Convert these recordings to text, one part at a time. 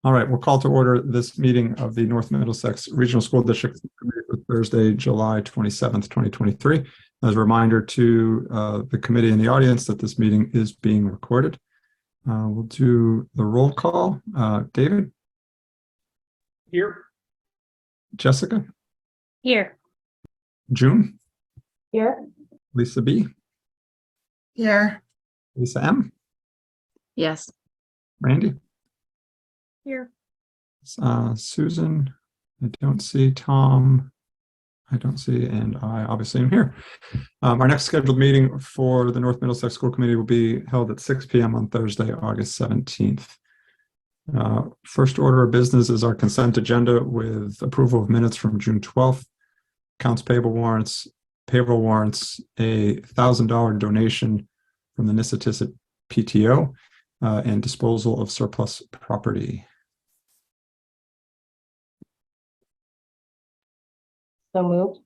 All right, we'll call to order this meeting of the North Middlesex Regional School District Committee for Thursday, July 27th, 2023. As a reminder to the committee and the audience that this meeting is being recorded. We'll do the roll call. David? Here. Jessica? Here. June? Here. Lisa B? Here. Lisa M? Yes. Randy? Here. Susan? I don't see. Tom? I don't see, and I obviously am here. Our next scheduled meeting for the North Middlesex School Committee will be held at 6 p.m. on Thursday, August 17th. First order of business is our consent agenda with approval of minutes from June 12th, accounts payable warrants, payroll warrants, a $1,000 donation from the Nissitissit PTO, and disposal of surplus property. So moved.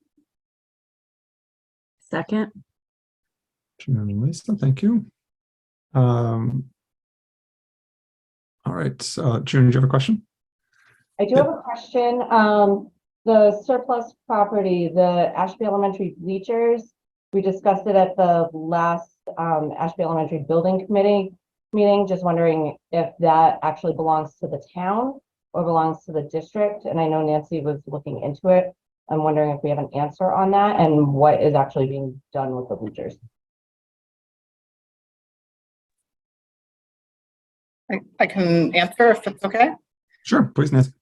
Second. June and Lisa, thank you. All right, June, do you have a question? I do have a question. The surplus property, the Ashby Elementary bleachers, we discussed it at the last Ashby Elementary Building Committee meeting. Just wondering if that actually belongs to the town or belongs to the district. And I know Nancy was looking into it. I'm wondering if we have an answer on that and what is actually being done with the bleachers. I can answer if it's okay. Sure, please, Nancy.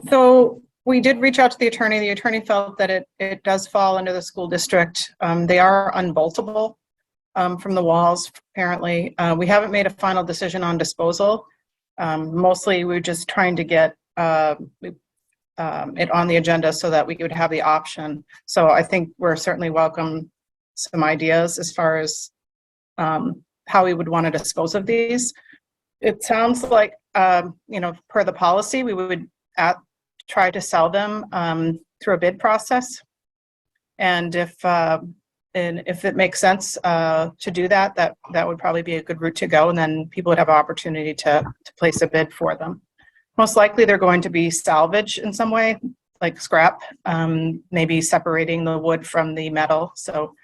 So we did reach out to the attorney. The attorney felt that it does fall under the school district. They are unboltable from the walls, apparently. We haven't made a final decision on disposal. Mostly we're just trying to get it on the agenda so that we would have the option. So I think we're certainly welcome some ideas as far as how we would want to dispose of these. It sounds like, per the policy, we would try to sell them through a bid process. And if it makes sense to do that, that would probably be a good route to go. And then people would have an opportunity to place a bid for them. Most likely they're going to be salvaged in some way, like scrap, maybe separating the wood from the metal. So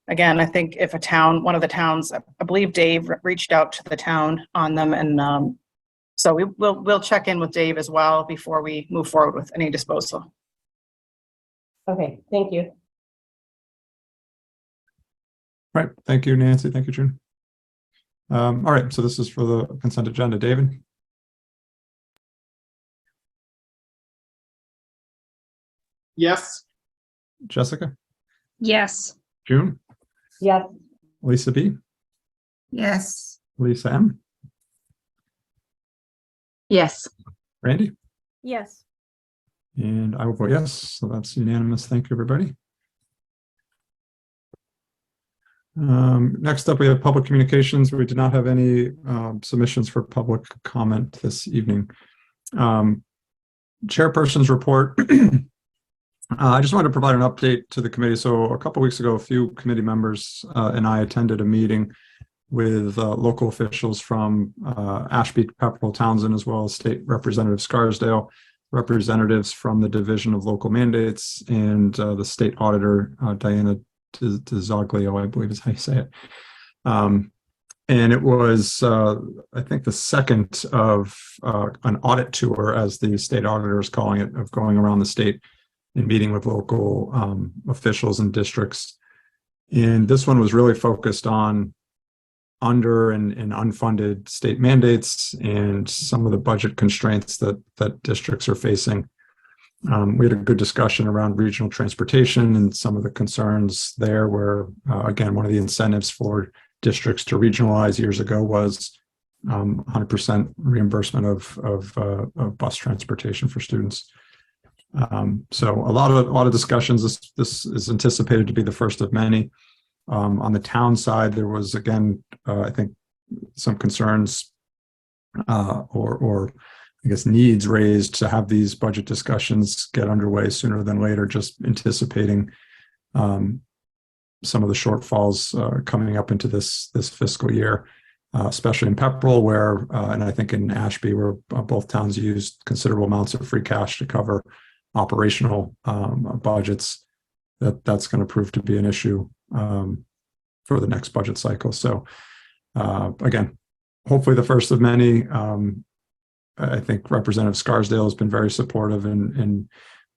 again, I think if one of the towns, I believe Dave reached out to the town on them, and so we'll check in with Dave as well before we move forward with any disposal. Okay, thank you. All right, thank you, Nancy. Thank you, June. All right, so this is for the consent agenda. David? Yes. Jessica? Yes. June? Yes. Lisa B? Yes. Lisa M? Yes. Randy? Yes. And I will vote yes, so that's unanimous. Thank you, everybody. Next up, we have public communications. We did not have any submissions for public comment this evening. Chairperson's report. I just wanted to provide an update to the committee. So a couple of weeks ago, a few committee members and I attended a meeting with local officials from Ashby, Pepperell, Townsend, as well as State Representative Scarsdale, representatives from the Division of Local Mandates, and the State Auditor, Diana DiZoglio, I believe is how you say it. And it was, I think, the second of an audit tour, as the state auditor is calling it, of going around the state and meeting with local officials and districts. And this one was really focused on under and unfunded state mandates and some of the budget constraints that districts are facing. We had a good discussion around regional transportation and some of the concerns there where, again, one of the incentives for districts to regionalize years ago was 100% reimbursement of bus transportation for students. So a lot of discussions. This is anticipated to be the first of many. On the town side, there was, again, I think, some concerns or I guess needs raised to have these budget discussions get underway sooner than later, just anticipating some of the shortfalls coming up into this fiscal year. especially in Pepperell, where, and I think in Ashby, where both towns used considerable amounts of free cash to cover operational budgets, that's going to prove to be an issue for the next budget cycle. So again, hopefully the first of many. I think Representative Scarsdale has been very supportive in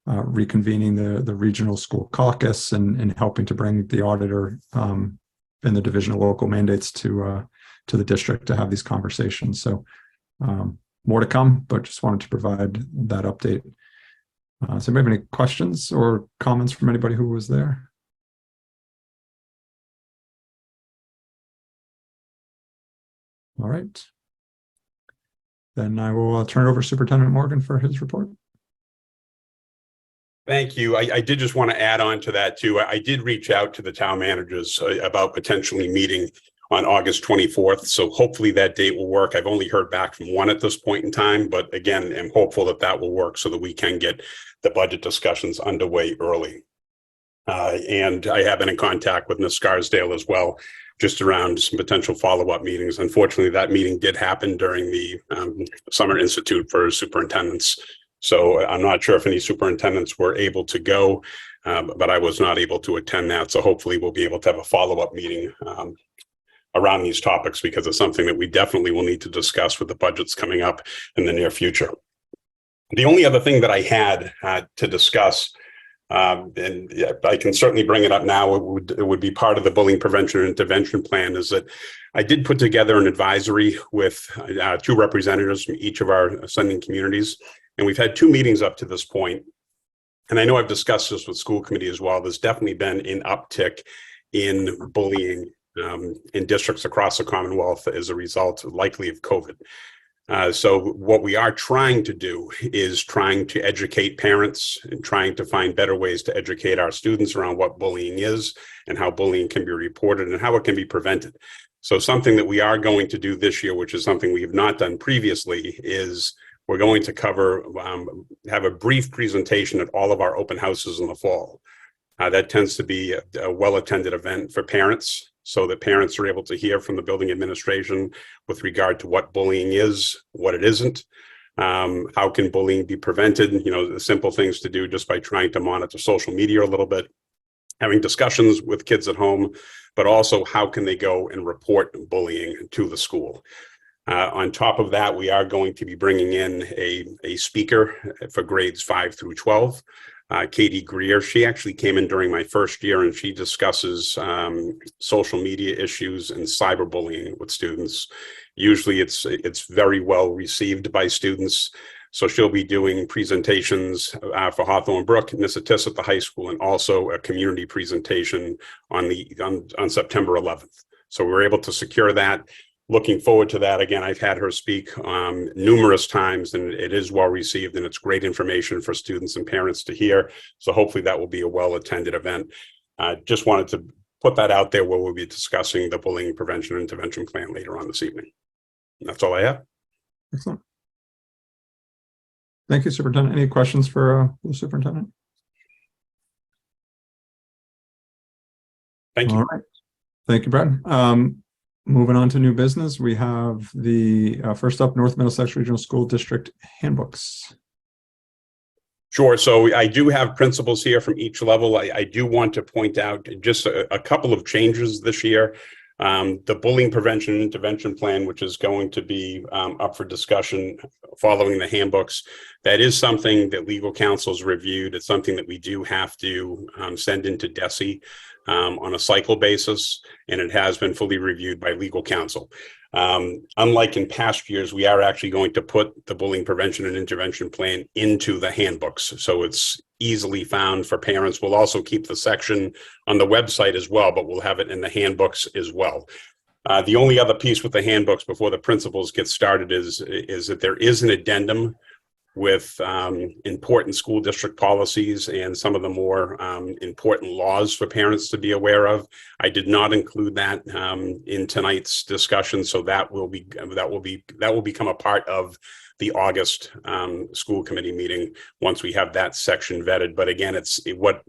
reconvening the regional school caucus and helping to bring the auditor and the division of local mandates to the district to have these conversations. So more to come, but just wanted to provide that update. So maybe any questions or comments from anybody who was there? All right. Then I will turn it over to Superintendent Morgan for his report. Thank you. I did just want to add on to that too. I did reach out to the town managers about potentially meeting on August 24th. So hopefully that date will work. I've only heard back from one at this point in time, but again, I'm hopeful that that will work so that we can get the budget discussions underway early. And I have been in contact with Ms. Scarsdale as well, just around some potential follow-up meetings. Unfortunately, that meeting did happen during the Summer Institute for Superintendents. So I'm not sure if any superintendents were able to go, but I was not able to attend that. So hopefully we'll be able to have a follow-up meeting around these topics, because it's something that we definitely will need to discuss with the budgets coming up in the near future. The only other thing that I had to discuss, and I can certainly bring it up now, it would be part of the bullying prevention and intervention plan, is that I did put together an advisory with 2 representatives from each of our ascending communities. And we've had 2 meetings up to this point. And I know I've discussed this with school committee as well. There's definitely been an uptick in bullying in districts across the Commonwealth as a result, likely, of COVID. So what we are trying to do is trying to educate parents and trying to find better ways to educate our students around what bullying is and how bullying can be reported and how it can be prevented. So something that we are going to do this year, which is something we have not done previously, is we're going to cover, have a brief presentation at all of our open houses in the fall. That tends to be a well-attended event for parents, so that parents are able to hear from the building administration with regard to what bullying is, what it isn't, how can bullying be prevented, the simple things to do just by trying to monitor social media a little bit, having discussions with kids at home, but also how can they go and report bullying to the school. On top of that, we are going to be bringing in a speaker for grades 5 through 12. Katie Greer, she actually came in during my first year, and she discusses social media issues and cyberbullying with students. Usually it's very well received by students. So she'll be doing presentations for Hawthorne Brook, Nissitis at the high school, and also a community presentation on September 11th. So we were able to secure that. Looking forward to that. Again, I've had her speak numerous times, and it is well received, and it's great information for students and parents to hear. So hopefully that will be a well-attended event. Just wanted to put that out there, where we'll be discussing the bullying prevention and intervention plan later on this evening. And that's all I have. Excellent. Thank you, Superintendent. Any questions for the Superintendent? Thank you. All right. Thank you, Brad. Moving on to new business, we have the first up, North Middlesex Regional School District handbooks. Sure. So I do have principals here from each level. I do want to point out just a couple of changes this year. The bullying prevention and intervention plan, which is going to be up for discussion following the handbooks, that is something that legal counsel has reviewed. It's something that we do have to send into DESE on a cycle basis, and it has been fully reviewed by legal counsel. Unlike in past years, we are actually going to put the bullying prevention and intervention plan into the handbooks, so it's easily found for parents. We'll also keep the section on the website as well, but we'll have it in the handbooks as well. The only other piece with the handbooks before the principals get started is that there is an addendum with important school district policies and some of the more important laws for parents to be aware of. I did not include that in tonight's discussion, so that will become a part of the August school committee meeting once we have that section vetted. But again,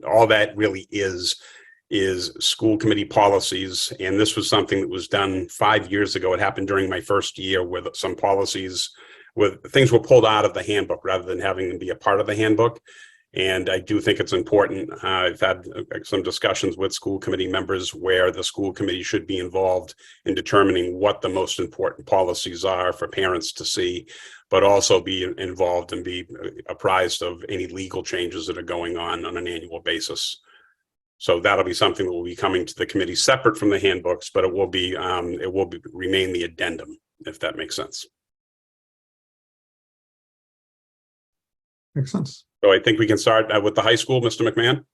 all that really is is school committee policies. And this was something that was done 5 years ago. It happened during my first year with some policies, with things were pulled out of the handbook rather than having them be a part of the handbook. And I do think it's important. I've had some discussions with school committee members where the school committee should be involved in determining what the most important policies are for parents to see, but also be involved and be apprised of any legal changes that are going on an annual basis. So that'll be something that will be coming to the committee separate from the handbooks, but it will remain the addendum, if that makes sense. Makes sense. So I think we can start with the high school, Mr. McMahon.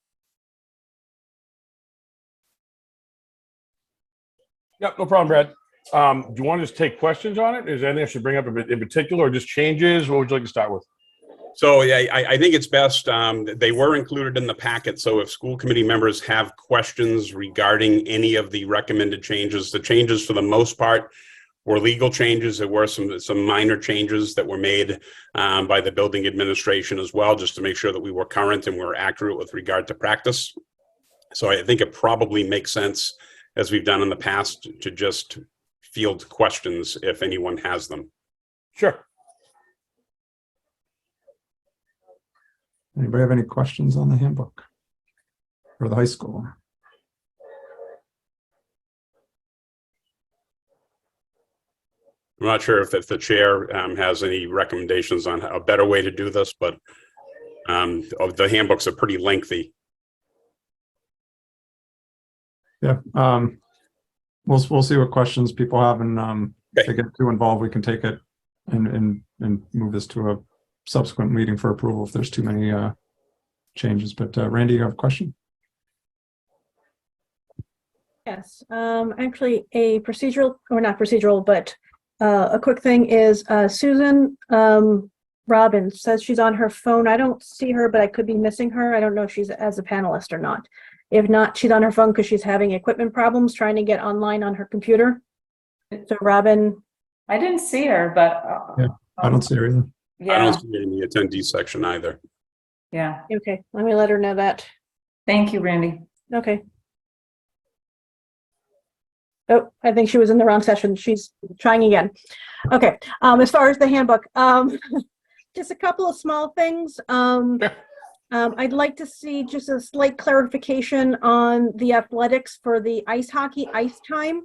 Yep, no problem, Brad. Do you want to just take questions on it? Is there anything I should bring up in particular, or just changes? What would you like to start with? So yeah, I think it's best, they were included in the packet. So if school committee members have questions regarding any of the recommended changes, the changes for the most part were legal changes. There were some minor changes that were made by the building administration as well, just to make sure that we were current and we're accurate with regard to practice. So I think it probably makes sense, as we've done in the past, to just field questions if anyone has them. Sure. Anybody have any questions on the handbook for the high school? I'm not sure if the chair has any recommendations on a better way to do this, but the handbooks are pretty lengthy. Yeah, we'll see what questions people have, and if they get too involved, we can take it and move this to a subsequent meeting for approval if there's too many changes. But Randy, you have a question? Yes, actually a procedural, or not procedural, but a quick thing is Susan Robbins says she's on her phone. I don't see her, but I could be missing her. I don't know if she's as a panelist or not. If not, she's on her phone because she's having equipment problems trying to get online on her computer. So Robin. I didn't see her, but Yeah, I don't see her either. I yeah, don't see it in the attendee section either. yeah. Okay, let me let her know that. Thank you, Randy. Okay. Oh, I think she was in the wrong session. She's trying again. Okay, as far as the handbook, just a couple of small things. I'd like to see just a slight clarification on the athletics for the ice hockey ice time.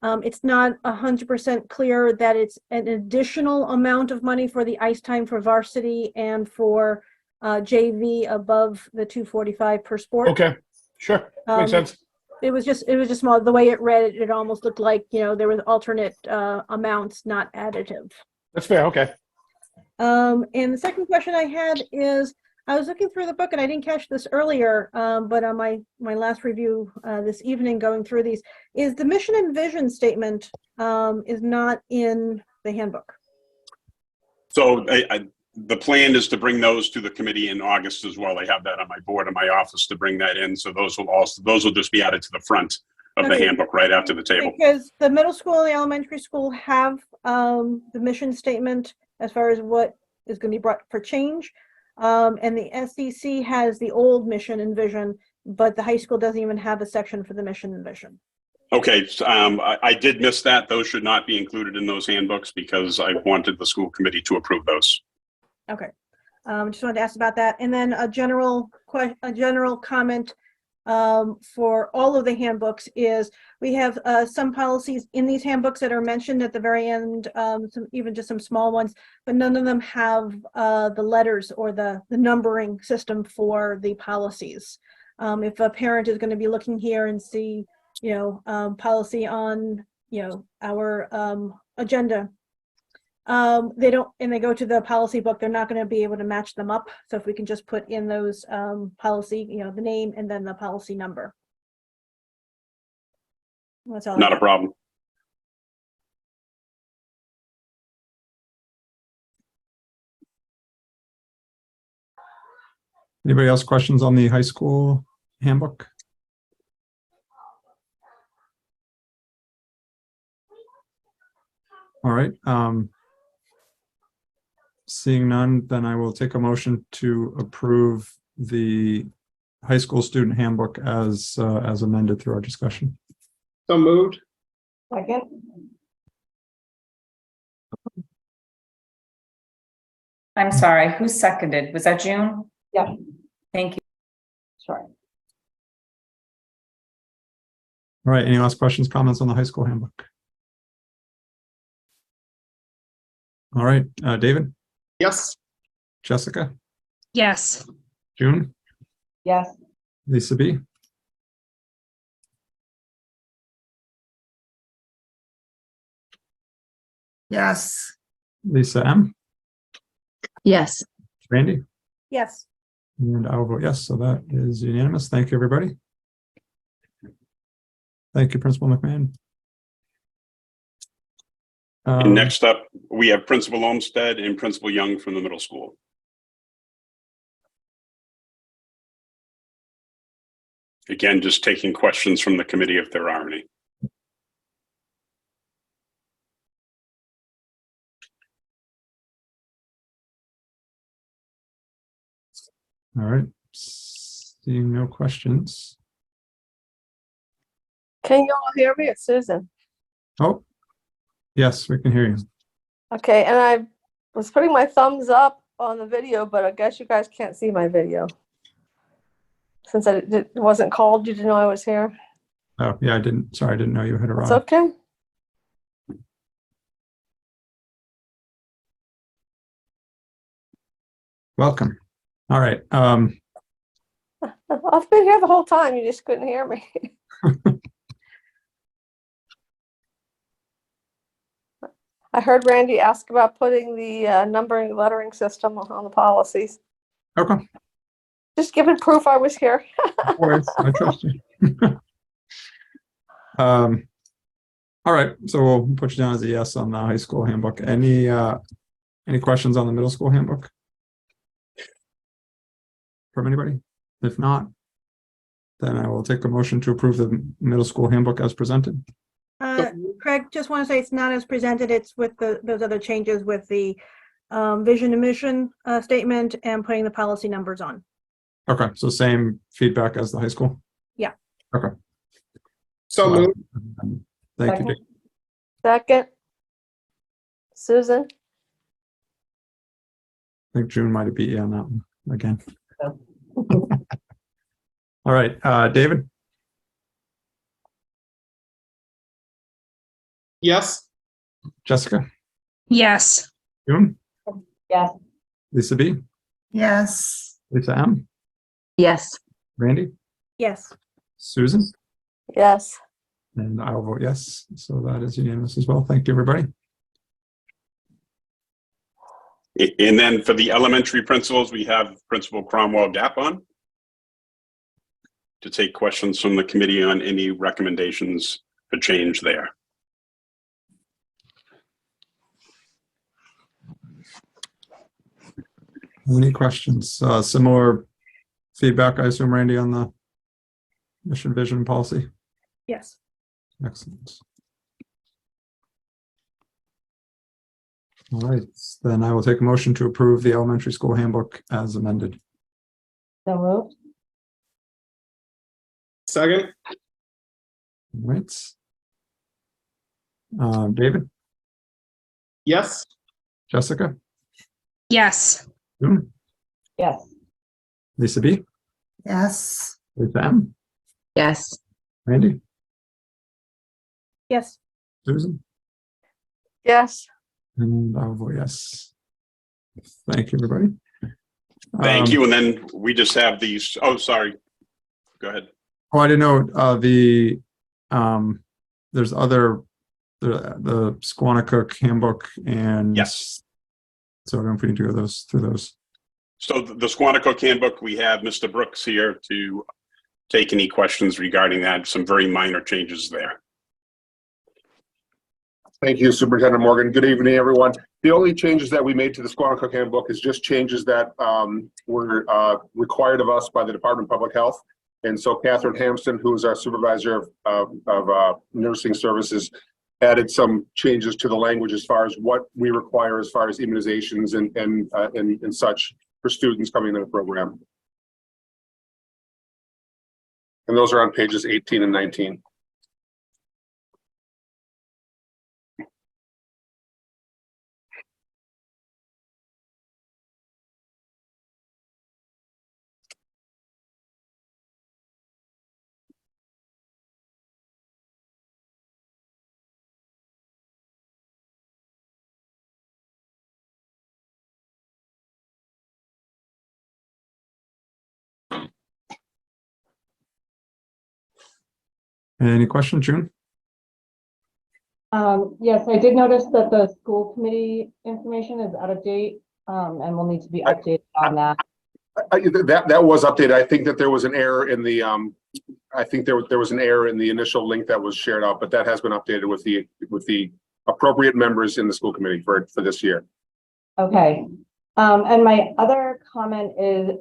It's not 100% clear that it's an additional amount of money for the ice time for varsity and for JV above the $245 per sport. Okay, sure. Makes sense. It was just small. The way it read, it almost looked like, there was alternate amounts, not additive. That's fair. Okay. And the second question I had is, I was looking through the book and I didn't catch this earlier, but on my last review this evening going through these, is the mission and vision statement is not in the handbook. So the plan is to bring those to the committee in August as well. I have that on my board in my office to bring that in. So those will just be added to the front of the handbook right after the table. Because the middle school and the elementary school have the mission statement as far as what is going to be brought for change. And the SEC has the old mission and vision, but the high school doesn't even have a section for the mission and vision. Okay, so, I did miss that. Those should not be included in those handbooks because I wanted the school committee to approve those. Okay, just wanted to ask about that. And then a general comment for all of the handbooks is we have some policies in these handbooks that are mentioned at the very end, even just some small ones, but none of them have the letters or the numbering system for the policies. If a parent is going to be looking here and see, policy on, our agenda, they don't, and they go to the policy book, they're not going to be able to match them up. So if we can just put in those policy, the name and then the policy number. That's all. Not a problem. Anybody else questions on the high school handbook? All right. Seeing none, then I will take a motion to approve the high school student handbook as amended through our discussion. So moved. Second? I'm sorry, who seconded? Was that June? Yeah. Thank you. Sure. All right, any last questions, comments on the high school handbook? All right, David, Yes. Jessica, Yes. June, Yes. Lisa B, Yes. Lisa M, Yes. Randy, Yes. and I will vote yes, so that is unanimous. Thank you, everybody. Thank you, Principal McMahon. And next up, we have Principal Olmsted and Principal Young from the middle school. Again, just taking questions from the committee if there are any. All right, seeing no questions. Can you all hear me? It's Susan. Oh, yes, we can hear you. Okay, and I was putting my thumbs up on the video, but I guess you guys can't see my video. Since it wasn't called, you didn't know I was here. Oh, yeah, I didn't know you had It's arrived. okay. Welcome. All right. I've been here the whole time. You just couldn't hear me. I heard Randy ask about putting the numbering lettering system on the policies. Okay. Just giving proof I was here. Of course, I trust you. All right, so we'll put you down as a yes on the high school handbook. Any questions on the middle school handbook from anybody? If not, then I will take a motion to approve the middle school handbook as presented. Craig, just want to say it's not as presented. It's with those other changes with the vision and mission statement and putting the policy numbers on. Okay, so same feedback as the high school? Yeah. Okay. So moved. Thank you, Dick. Second. Susan? I think June might have beat you on that one again. All right, David, Yes. Jessica, Yes. June, Yes. Lisa B, Yes. Lisa M, Yes. Randy, Yes. Susan, Yes. and I will vote yes. So that is unanimous as well. Thank you, everybody. And then for the elementary principals, we have Principal Cromwell Gap on to take questions from the committee on any recommendations for change there. Any questions? Similar feedback, I assume, Randy, on the mission vision policy? Yes. Excellent. All right, then I will take a motion to approve the elementary school handbook as amended. So moved? Second. All right. David, Yes. Jessica, Yes. June, Yes. Lisa B, Yes. Lisa M, Yes. Randy, Yes. Susan, Yes. and I'll vote yes. Thank you, everybody. Thank you. And then we just have these. Oh, sorry. Go ahead. Oh, I didn't know there's other the Squanicook handbook and Yes. So I don't know if we need to go through those. So the Squanicook handbook, we have Mr. Brooks here to take any questions regarding that. Some very minor changes there. Thank you, Superintendent Morgan. Good evening, everyone. The only changes that we made to the Squanicook handbook is just changes that were required of us by the Department of Public Health. And so Catherine Hampson, who is our supervisor of nursing services, added some changes to the language as far as what we require as far as immunizations and such for students coming into the program. And those are on pages 18 and 19. Any questions, June? Yes, I did notice that the school committee information is out of date, and will need to be updated on that. That was updated. I think that there was an error in the I think there was an error in the initial link that was shared out, but that has been updated with the appropriate members in the school committee for this year. Okay. And my other comment is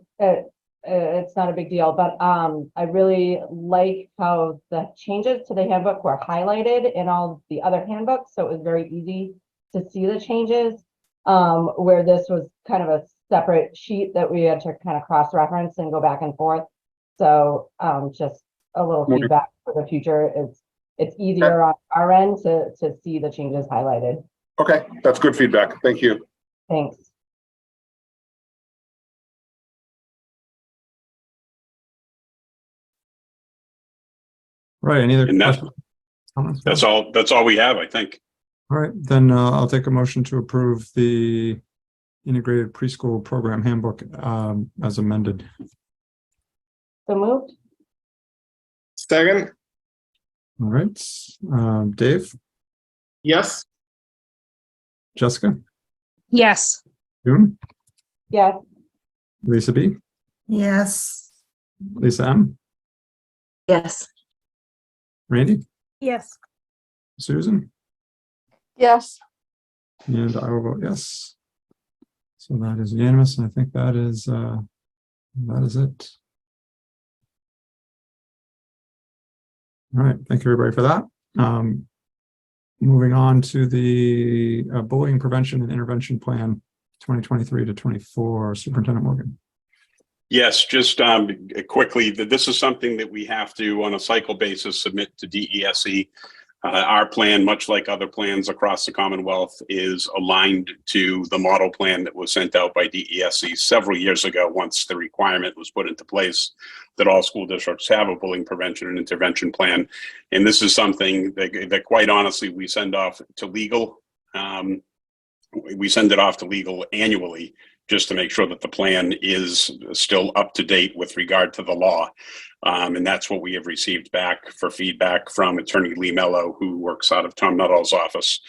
it's not a big deal, but I really like how the changes to the handbook were highlighted in all the other handbooks, so it was very easy to see the changes. Where this was kind of a separate sheet that we had to kind of cross-reference and go back and forth. So just a little feedback for the future. It's easier on our end to see the changes highlighted. Okay, that's good feedback. Thank you. Thanks. Right, any other And questions? Comments? that's all we have, I think. All right, then I'll take a motion to approve the integrated preschool program handbook as amended. So moved? Second, All right, Dave, yes. Jessica, Yes. June, Yes. Lisa B, Yes. Lisa M, Yes. Randy, Yes. Susan, Yes. and I will vote yes. So that is unanimous, and I think that is it. All right, thank you everybody for that. Moving on to the bullying prevention and intervention plan 2023 to 24, Superintendent Morgan. Yes, just quickly, this is something that we have to, on a cycle basis, submit to DESE. Our plan, much like other plans across the Commonwealth, is aligned to the model plan that was sent out by DESE several years ago, once the requirement was put into place that all school districts have a bullying prevention and intervention plan. And this is something that quite honestly, we send off to legal. We send it off to legal annually, just to make sure that the plan is still up to date with regard to the law. And that's what we have received back for feedback from Attorney Lee Mello, who works out of Tom Nuttall's office,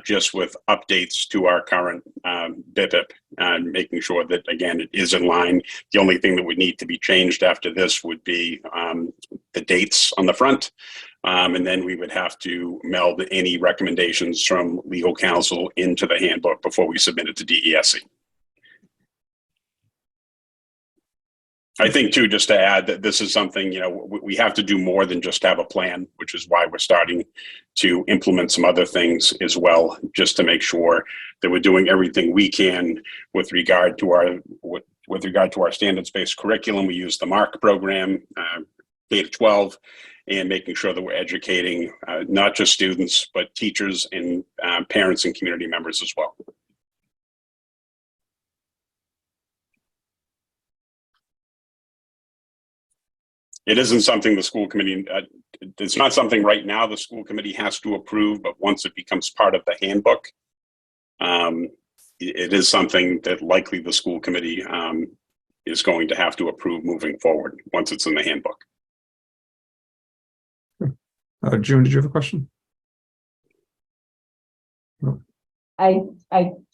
just with updates to our current BIPIP, making sure that, again, it is in line. The only thing that would need to be changed after this would be the dates on the front. And then we would have to meld any recommendations from legal counsel into the handbook before we submit it to DESE. I think too, just to add that this is something, we have to do more than just have a plan, which is why we're starting to implement some other things as well, just to make sure that we're doing everything we can with regard to our standards-based curriculum. We use the MARC program, K-12, and making sure that we're educating not just students, but teachers and parents and community members as well. It isn't something the school committee, it's not something right now the school committee has to approve, but once it becomes part of the handbook, it is something that likely the school committee is going to have to approve moving forward once it's in the handbook. June, did you have a question? No. I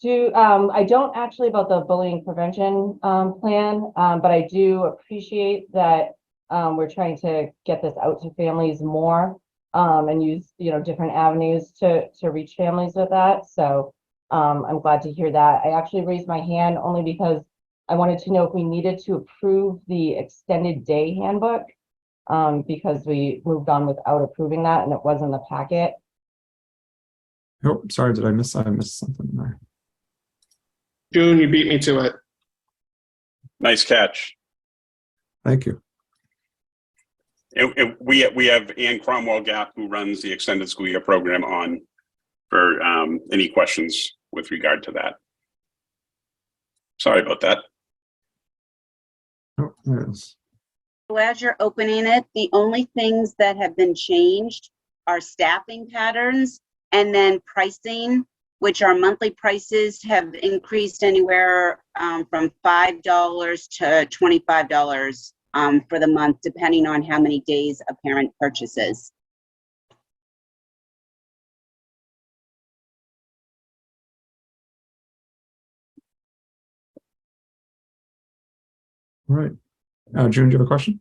do. I don't actually about the bullying prevention plan, but I do appreciate that we're trying to get this out to families more and use different avenues to reach families with that. So I'm glad to hear that. I actually raised my hand only because I wanted to know if we needed to approve the extended day handbook because we moved on without approving that and it was in the packet. Oh, sorry, did I miss something there? June, you beat me to it. Nice catch. Thank you. We have Ann Cromwell Gap, who runs the extended school year program, on for any questions with regard to that. Sorry about that. Oh, there it is. So as you're opening it, the only things that have been changed are staffing patterns and then pricing, which our monthly prices have increased anywhere from $5 to $25 for the month, depending on how many days a parent purchases. All right. June, do you have a question?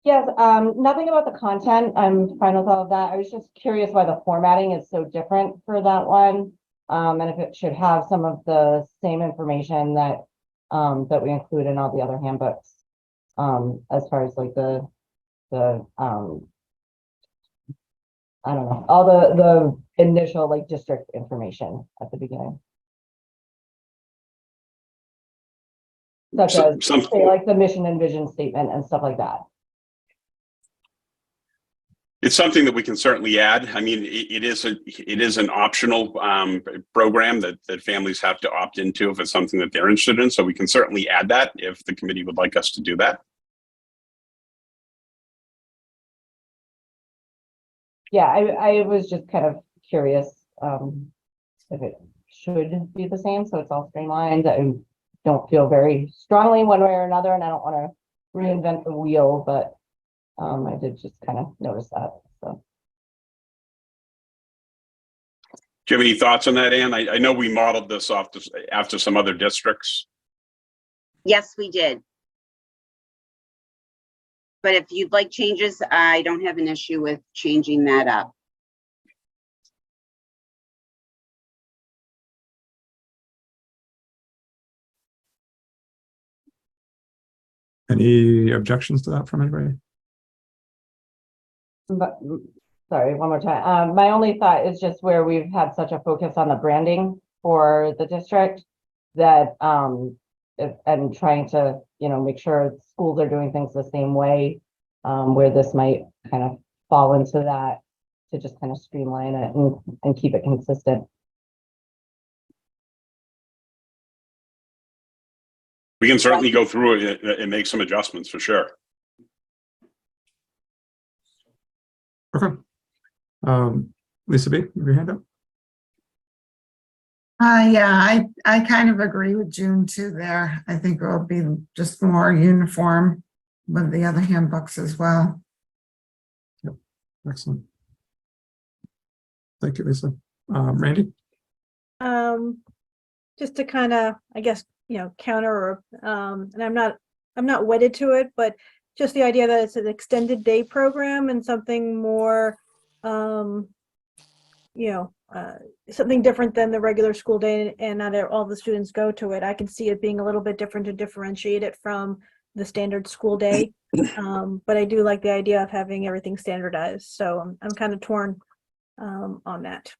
Yes, nothing about the content. I'm fine with all of that. I was just curious why the formatting is so different for that one. And if it should have some of the same information that that we include in all the other handbooks. As far as like the I don't know, all the initial like district information at the beginning. Such as say, like the mission and vision statement and stuff like that. It's something that we can certainly add. I mean, it is an optional program that families have to opt into if it's something that they're interested in. So we can certainly add that if the committee would like us to do that. Yeah, I was just kind of curious if it should be the same, so it's all streamlined. I don't feel very strongly one way or another, and I don't want to reinvent the wheel, but I did just kind of notice that. So, Do you have any thoughts on that, Ann? I know we modeled this after some other districts. Yes, we did. But if you'd like changes, I don't have an issue with changing that up. Any objections to that from anybody? but sorry, one more time. My only thought is just where we've had such a focus on the branding for the district that and trying to, you know, make sure schools are doing things the same way, where this might kind of fall into that, to just kind of streamline it and keep it consistent. We can certainly go through it and make some adjustments for sure. Okay. Lisa B, your hand up. Yeah, I kind of agree with June too there. I think it will be just more uniform with the other handbooks as well. Yep. Excellent. Thank you, Lisa. Randy? Just to kind of, I guess, you know, counter or and I'm not wedded to it, but just the idea that it's an extended day program and something more you know, something different than the regular school day, and not all the students go to it. I can see it being a little bit different to differentiate it from the standard school day. But I do like the idea of having everything standardized. So I'm kind of torn on that.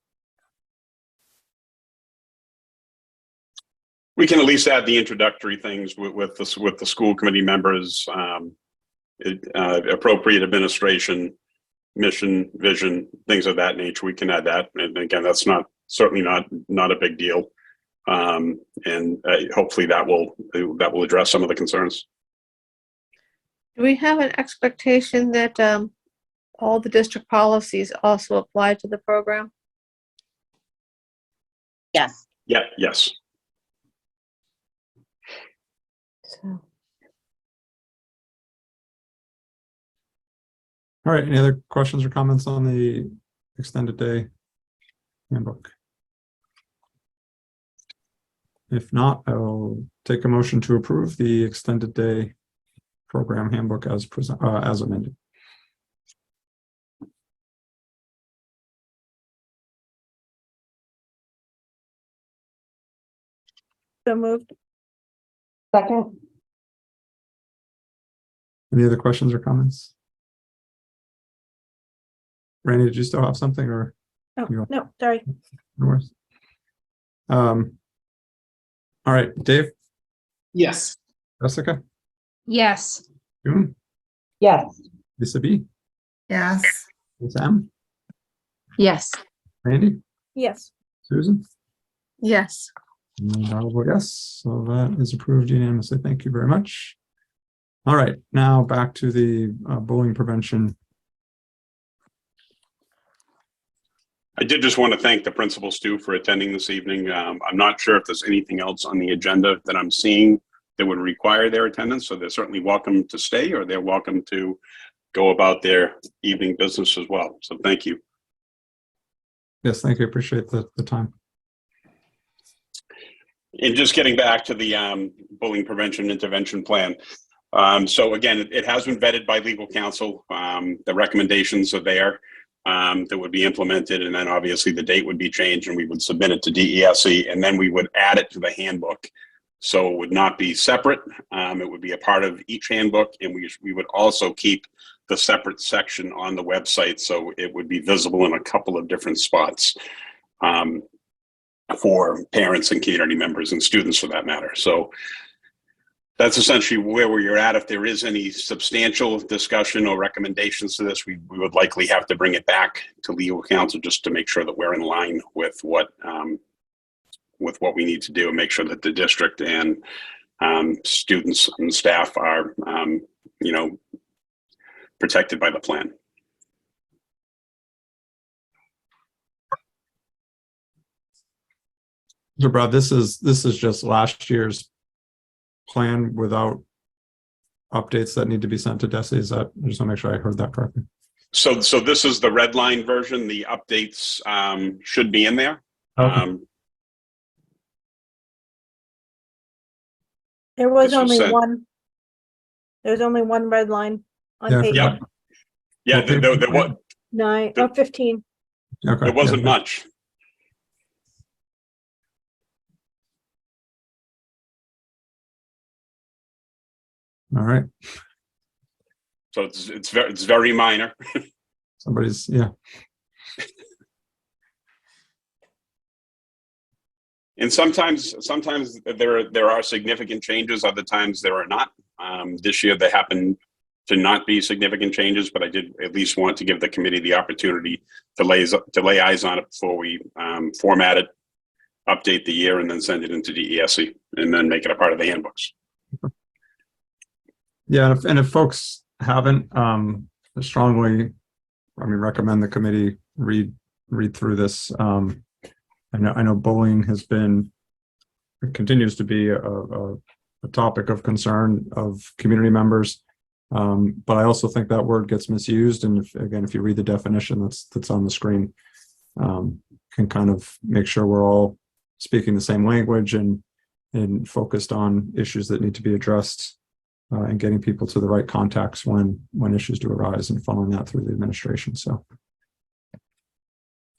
We can at least add the introductory things with the school committee members, appropriate administration, mission, vision, things of that nature. We can add that, and again, that's certainly not a big deal, and hopefully that will address some of the concerns. Do we have an expectation that all the district policies also apply to the program? Yes. Yeah. Yes. So. All right, any other questions or comments on the extended day handbook? If not, I'll take a motion to approve the extended day program handbook as amended. So moved. Second. Any other questions or comments? Randy, did you still have something, or? Oh, no, sorry. No worries. All right, Dave? Yes. Jessica? Yes. June? Yes. Lisa B, Yes. Sam, Yes. Randy, Yes. Susan. Yes. And I'll vote yes, so that is approved unanimously. Thank you very much. All right, now back to the bullying prevention. I did just want to thank the principals too for attending this evening. I'm not sure if there's anything else on the agenda that I'm seeing that would require their attendance, so they're certainly welcome to stay, or they're welcome to go about their evening business as well. So thank you. Yes, thank you. Appreciate the time. And just getting back to the bullying prevention intervention plan. So again, it has been vetted by legal counsel. The recommendations are there that would be implemented, and then obviously the date would be changed and we would submit it to DESE, and then we would add it to the handbook. So it would not be separate. It would be a part of each handbook, and we would also keep the separate section on the website, so it would be visible in a couple of different spots for parents and community members and students for that matter. So that's essentially where we're at. If there is any substantial discussion or recommendations to this, we would likely have to bring it back to legal counsel just to make sure that we're in line with what we need to do and make sure that the district and students and staff are, protected by the plan. So Brad, this is just last year's plan without updates that need to be sent to DESE. Is that, I just want to make sure I heard that correctly. So this is the red line version. The updates should be in there. Okay. There was This was only sent- one. There's only one red line on Yeah, page Yep. Yeah, there 9, oh, 15. Okay. wasn't Yeah. much. All right. So it's very minor. Somebody's, yeah. And sometimes there are significant changes. Other times there are not. This year there happened to not be significant changes, but I did at least want to give the committee the opportunity to lay eyes on it before we format it, update the year, and then send it into DESE, and then make it a part of the handbooks. Yeah, and if folks haven't, I strongly, recommend the committee read through this. I know bullying has been, it continues to be a topic of concern of community members, but I also think that word gets misused. And if you read the definition that's on the screen, can kind of make sure we're all speaking the same language and focused on issues that need to be addressed. And getting people to the right contacts when issues do arise, and following that through the administration. So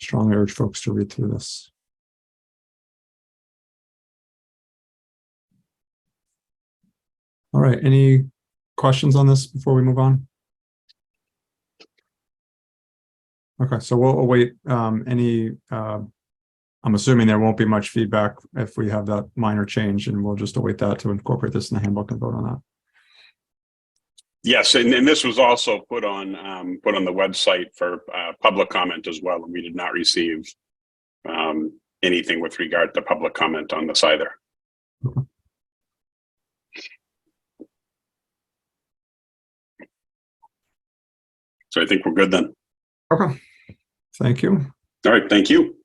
strongly urge folks to read through this. All right, any questions on this before we move on? Okay, so we'll await I'm assuming there won't be much feedback if we have that minor change, and we'll just await that to incorporate this in the handbook and vote on that. Yes, and this was also put on the website for public comment as well, and we did not receive anything with regard to public comment on this either. Okay. So I think we're good then. Okay, thank you. All right, thank you.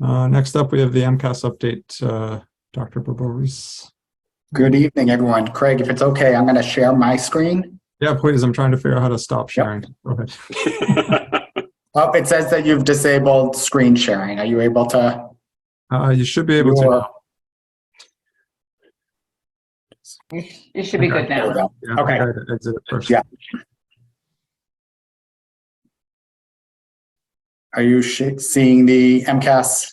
Next up, we have the MCAS update. Dr. Boboris. Good evening, everyone. Craig, if it's okay, I'm going to share my screen. Yeah, please. I'm trying to figure out how to stop sharing. Go ahead. Oh, it says that you've disabled screen sharing. Are you able to? You should be able to. You should be good There we now. go. Yeah, Okay. I had to exit it first. Yeah. Are you seeing the MCAS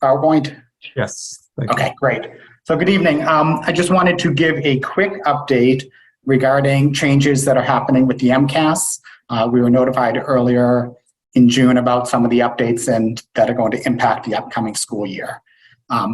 PowerPoint? Yes. Thank you. Okay, great. So good evening. I just wanted to give a quick update regarding changes that are happening with the MCAS. We were notified earlier in June about some of the updates and that are going to impact the upcoming school year.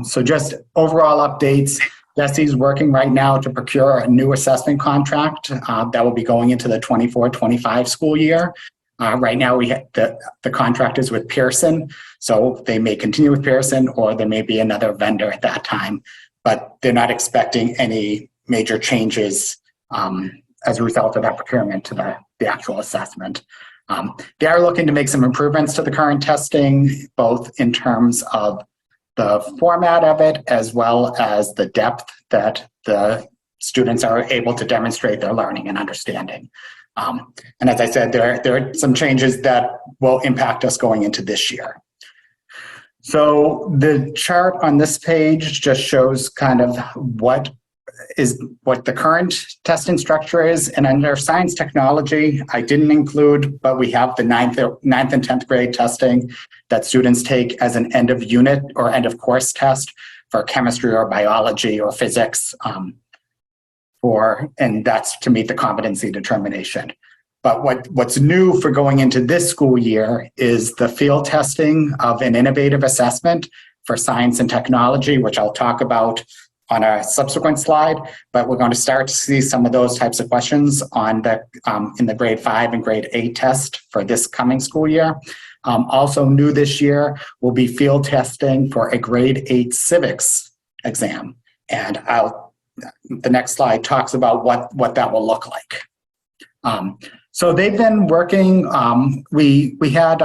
So just overall updates. DESE's working right now to procure a new assessment contract that will be going into the 24-25 school year. Right now, the contract is with Pearson, so they may continue with Pearson, or there may be another vendor at that time, but they're not expecting any major changes as a result of that procurement to the actual assessment. They are looking to make some improvements to the current testing, both in terms of the format of it, as well as the depth that the students are able to demonstrate their learning and understanding. And as I said, there are some changes that will impact us going into this year. So the chart on this page just shows kind of what the current testing structure is. And under science technology, I didn't include, but we have the ninth and 10th grade testing that students take as an end of unit or end of course test for chemistry or biology or physics, and that's to meet the competency determination. But what's new for going into this school year is the field testing of an innovative assessment for science and technology, which I'll talk about on a subsequent slide, but we're going to start to see some of those types of questions on in the grade 5 and grade 8 test for this coming school year. Also new this year will be field testing for a grade 8 civics exam. And the next slide talks about what that will look like. So they've been working, we had,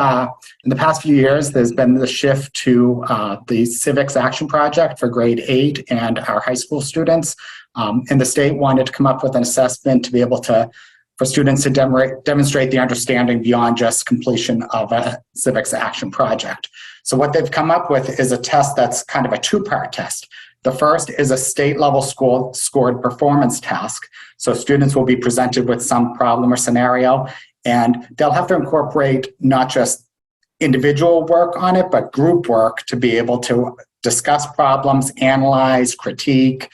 in the past few years, there's been the shift to the Civics Action Project for grade 8 and our high school students. And the state wanted to come up with an assessment to be able for students to demonstrate the understanding beyond just completion of a Civics Action Project. So what they've come up with is a test that's kind of a two-part test. The first is a state level scored performance task. So students will be presented with some problem or scenario, and they'll have to incorporate not just individual work on it, but group work to be able to discuss problems, analyze, critique,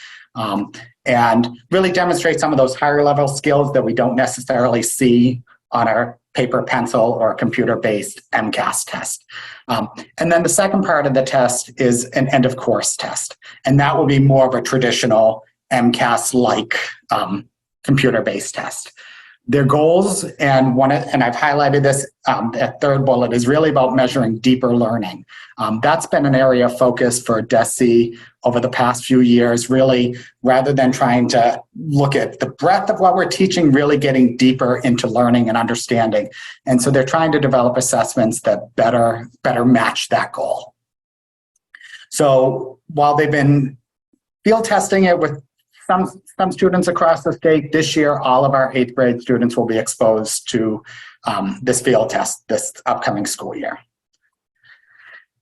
and really demonstrate some of those higher level skills that we don't necessarily see on our paper, pencil, or computer-based MCAS test. And then the second part of the test is an end of course test. And that will be more of a traditional MCAS-like computer-based test. Their goals, and I've highlighted this, that third bullet is really about measuring deeper learning. That's been an area of focus for DESE over the past few years, really, rather than trying to look at the breadth of what we're teaching, really getting deeper into learning and understanding. And so they're trying to develop assessments that better match that goal. So while they've been field testing it with some students across the state, this year, all of our 8th grade students will be exposed to this field test this upcoming school year.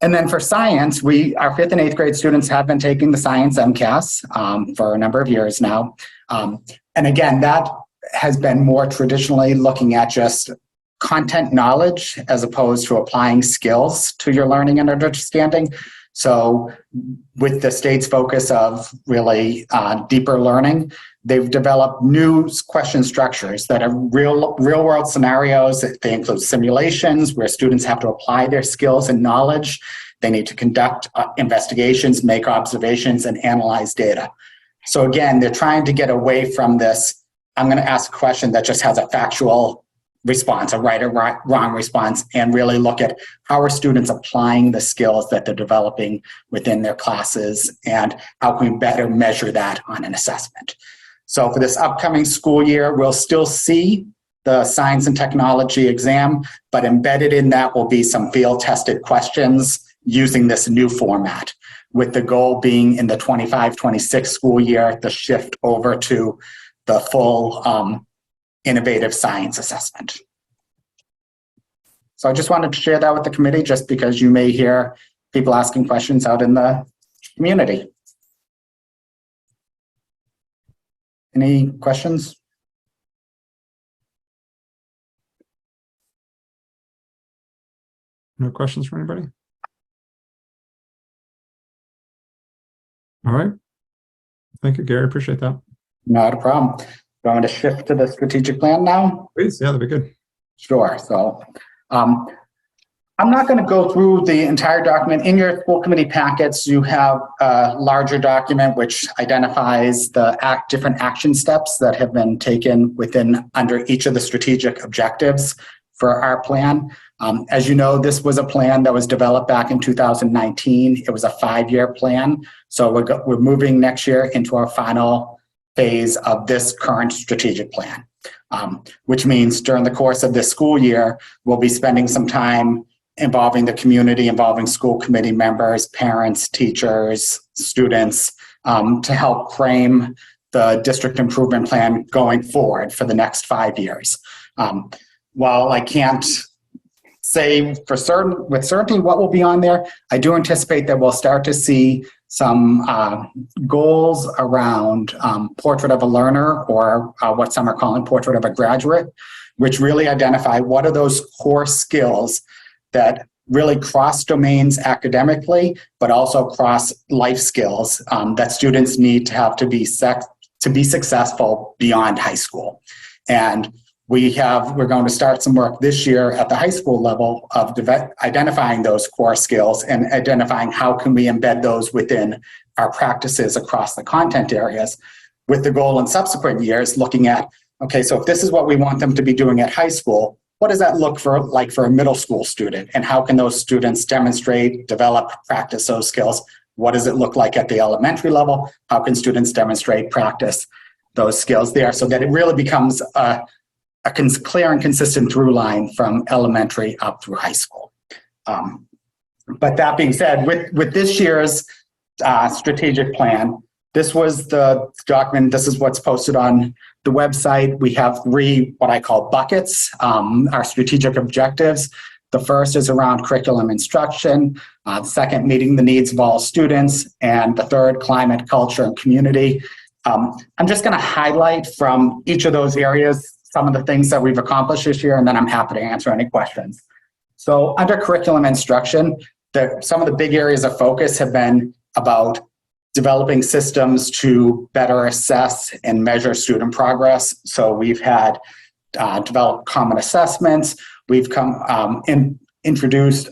And then for science, our 5th and 8th grade students have been taking the science MCAS for a number of years now. And again, that has been more traditionally looking at just content knowledge as opposed to applying skills to your learning and understanding. So with the state's focus of really deeper learning, they've developed new question structures that are real world scenarios. They include simulations where students have to apply their skills and knowledge. They need to conduct investigations, make observations, and analyze data. So again, they're trying to get away from this, I'm going to ask a question that just has a factual response, a right or wrong response, and really look at how are students applying the skills that they're developing within their classes and how can we better measure that on an assessment. So for this upcoming school year, we'll still see the science and technology exam, but embedded in that will be some field tested questions using this new format, with the goal being in the 25-26 school year, the shift over to the full innovative science assessment. So I just wanted to share that with the committee, just because you may hear people asking questions out in the community. Any questions? No questions from anybody? All right. Thank you, Gary. Appreciate that. Not a problem. Going to shift to the strategic plan now? Please, yeah, that'd be good. Sure. So I'm not going to go through the entire document. In your school committee packets, you have a larger document which identifies the different action steps that have been taken under each of the strategic objectives for our plan. As you know, this was a plan that was developed back in 2019. It was a 5-year plan. So we're moving next year into our final phase of this current strategic plan, which means during the course of this school year, we'll be spending some time involving the community, involving school committee members, parents, teachers, students, to help frame the district improvement plan going forward for the next 5 years. While I can't say with certainty what will be on there, I do anticipate that we'll start to see some goals around portrait of a learner, or what some are calling portrait of a graduate, which really identify what are those core skills that really cross domains academically, but also cross life skills that students need to have to be successful beyond high school. And we're going to start some work this year at the high school level of identifying those core skills and identifying how can we embed those within our practices across the content areas, with the goal in subsequent years looking at, okay, so if this is what we want them to be doing at high school, what does that look like for a middle school student? And how can those students demonstrate, develop, practice those skills? What does it look like at the elementary level? How can students demonstrate, practice those skills there, so that it really becomes a clear and consistent through line from elementary up through high school. But that being said, with this year's strategic plan, this was the document. This is what's posted on the website. We have 3 what I call buckets, our strategic objectives. The first is around curriculum instruction, the second, meeting the needs of all students, and the third, climate, culture, and community. I'm just going to highlight from each of those areas some of the things that we've accomplished this year, and then I'm happy to answer any questions. So under curriculum instruction, some of the big areas of focus have been about developing systems to better assess and measure student progress. So we've had developed common assessments. We've introduced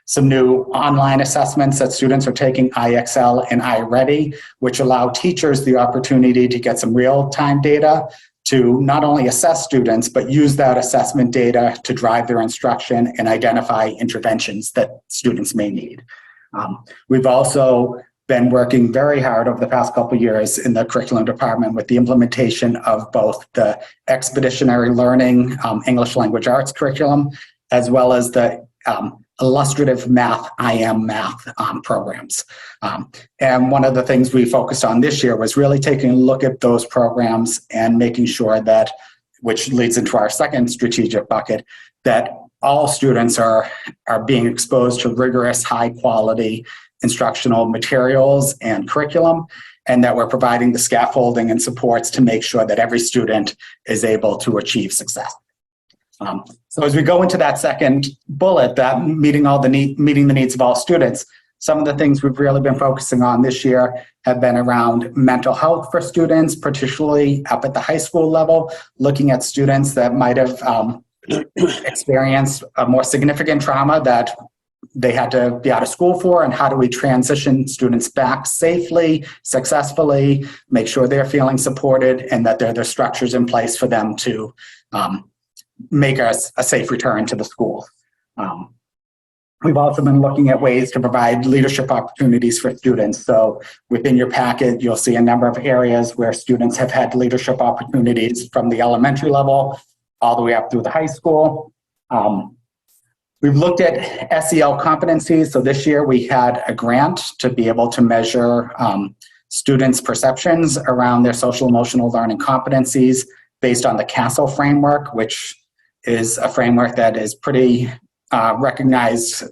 some new online assessments that students are taking, IXL and iReady, which allow teachers the opportunity to get some real-time data to not only assess students, but use that assessment data to drive their instruction and identify interventions that students may need. We've also been working very hard over the past couple of years in the curriculum department with the implementation of both the expeditionary learning English language arts curriculum, as well as the illustrative math, IM math programs. And one of the things we focused on this year was really taking a look at those programs and making sure that, which leads into our second strategic bucket, that all students are being exposed to rigorous, high quality instructional materials and curriculum, and that we're providing the scaffolding and supports to make sure that every student is able to achieve success. So as we go into that second bullet, that meeting the needs of all students, some of the things we've really been focusing on this year have been around mental health for students, particularly up at the high school level, looking at students that might have experienced a more significant trauma that they had to be out of school for, and how do we transition students back safely, successfully, make sure they're feeling supported, and that there are the structures in place for them to make a safe return to the school. We've also been looking at ways to provide leadership opportunities for students. So within your packet, you'll see a number of areas where students have had leadership opportunities from the elementary level all the way up through the high school. We've looked at SEL competencies. So this year we had a grant to be able to measure students' perceptions around their social emotional learning competencies based on the CASEL framework, which is a framework that is pretty recognized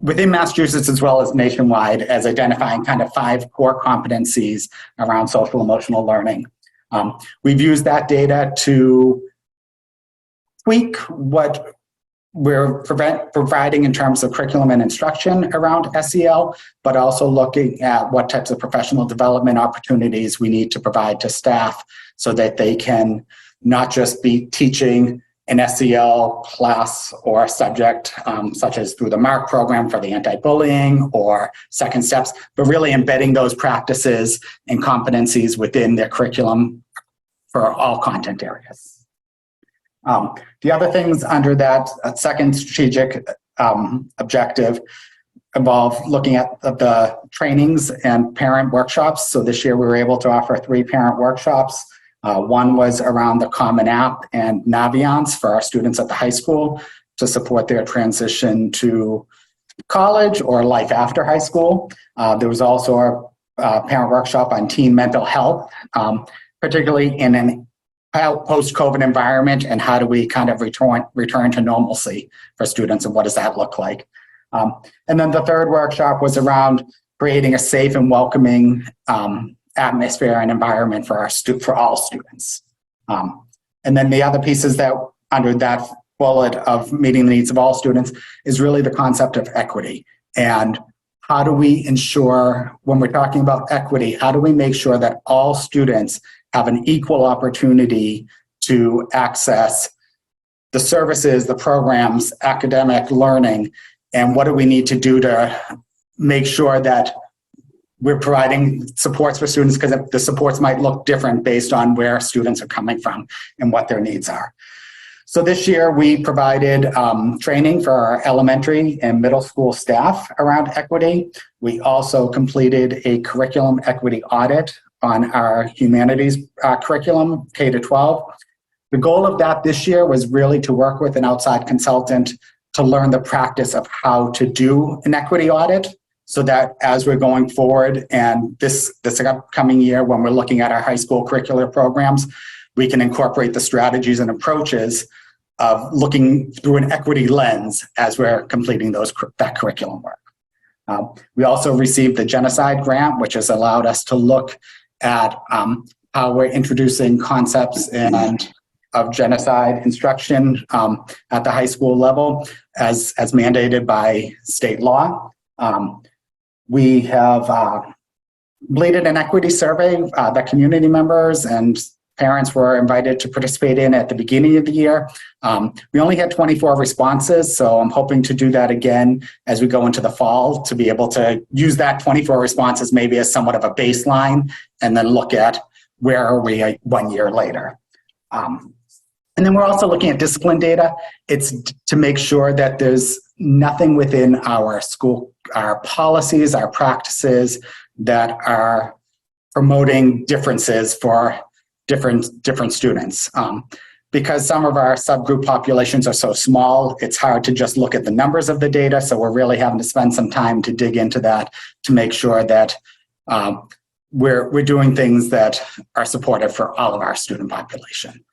within Massachusetts as well as nationwide as identifying kind of 5 core competencies around social emotional learning. We've used that data to tweak what we're providing in terms of curriculum and instruction around SEL, but also looking at what types of professional development opportunities we need to provide to staff so that they can not just be teaching an SEL class or subject, such as through the MARC program for the anti-bullying or second steps, but really embedding those practices and competencies within their curriculum for all content areas. The other things under that second strategic objective involve looking at the trainings and parent workshops. So this year we were able to offer 3 parent workshops. One was around the Common App and Naviance for our students at the high school to support their transition to college or life after high school. There was also a parent workshop on teen mental health, particularly in an post-COVID environment, and how do we kind of return to normalcy for students, and what does that look like? And then the third workshop was around creating a safe and welcoming atmosphere and environment for all students. And then the other pieces that under that bullet of meeting the needs of all students is really the concept of equity. And how do we ensure, when we're talking about equity, how do we make sure that all students have an equal opportunity to access the services, the programs, academic learning, and what do we need to do to make sure that we're providing supports for students, because the supports might look different based on where students are coming from and what their needs are. So this year we provided training for our elementary and middle school staff around equity. We also completed a curriculum equity audit on our humanities curriculum, K-12. The goal of that this year was really to work with an outside consultant to learn the practice of how to do an equity audit, so that as we're going forward and this upcoming year, when we're looking at our high school curricular programs, we can incorporate the strategies and approaches of looking through an equity lens as we're completing that curriculum work. We also received the genocide grant, which has allowed us to look at how we're introducing concepts of genocide instruction at the high school level as mandated by state law. We have completed an equity survey that community members and parents were invited to participate in at the beginning of the year. We only had 24 responses, so I'm hoping to do that again as we go into the fall to be able to use that 24 responses maybe as somewhat of a baseline and then look at where are we 1 year later. And then we're also looking at discipline data. It's to make sure that there's nothing within our school, our policies, our practices that are promoting differences for different students. Because some of our subgroup populations are so small, it's hard to just look at the numbers of the data. So we're really having to spend some time to dig into that to make sure that we're doing things that are supportive for all of our student population.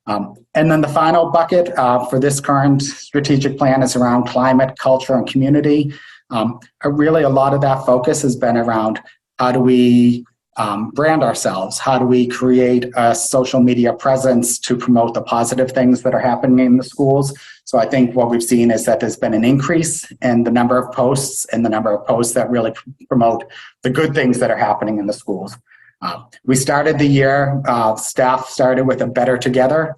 And then the final bucket for this current strategic plan is around climate, culture, and community. Really, a lot of that focus has been around how do we brand ourselves? How do we create a social media presence to promote the positive things that are happening in the schools? So I think what we've seen is that there's been an increase in the number of posts and the number of posts that really promote the good things that are happening in the schools. We started the year, staff started with a Better Together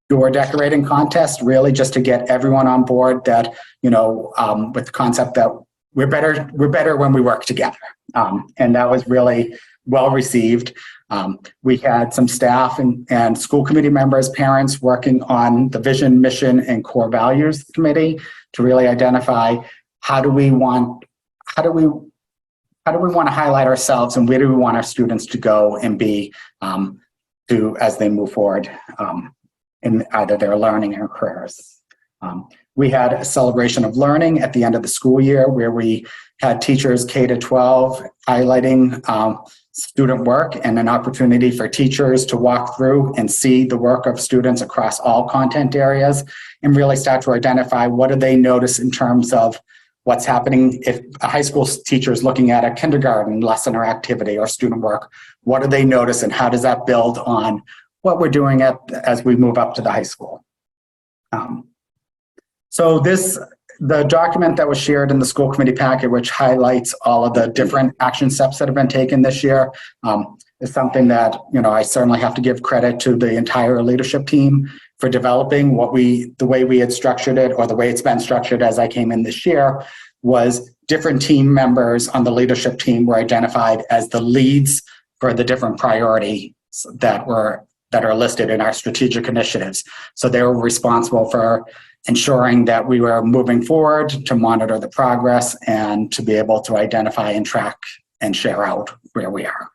door decorating contest, really just to get everyone on board that, with the concept that we're better when we work together. And that was really well received. We had some staff and school committee members, parents working on the vision, mission, and core values committee to really identify how do we want to highlight ourselves and where do we want our students to go and be as they move forward in either their learning or careers. We had a celebration of learning at the end of the school year where we had teachers K-12 highlighting student work and an opportunity for teachers to walk through and see the work of students across all content areas and really start to identify what do they notice in terms of what's happening if a high school teacher is looking at a kindergarten lesson or activity or student work. What do they notice and how does that build on what we're doing as we move up to the high school? So the document that was shared in the school committee packet, which highlights all of the different action steps that have been taken this year, is something that, I certainly have to give credit to the entire leadership team for developing the way we had structured it, or the way it's been structured as I came in this year, was different team members on the leadership team were identified as the leads for the different priorities that are listed in our strategic initiatives. So they were responsible for ensuring that we were moving forward, to monitor the progress, and to be able to identify and track and share out where we are.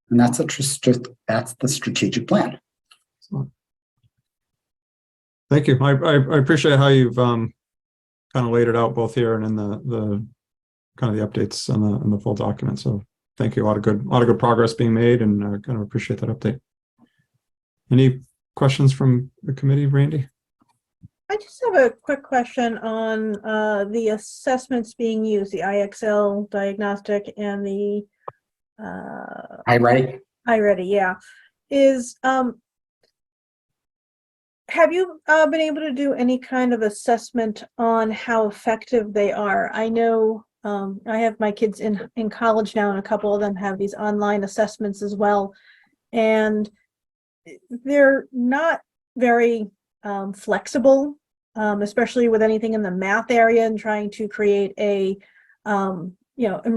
And that's the strategic plan. Thank you. I appreciate how you've kind of laid it out both here and in the kind of the updates on the full document. So thank you. A lot of good progress being made, and kind of appreciate that update. Any questions from the committee, Randy? I just have a quick question on the assessments being used, the IXL diagnostic and the iReady, yeah. Have you been able to do any kind of assessment on how effective they are? I know I have my kids in college now, and a couple of them have these online assessments as well, and they're not very flexible, especially with anything in the math area and trying to create a and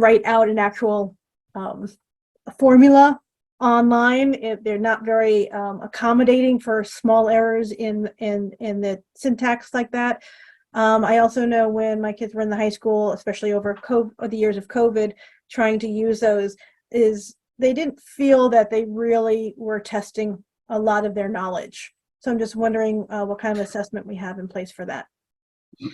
write out an actual formula online. They're not very accommodating for small errors in the syntax like that. I also know when my kids were in the high school, especially over the years of COVID, trying to use those, they didn't feel that they really were testing a lot of their knowledge. So I'm just wondering what kind of assessment we have in place for that.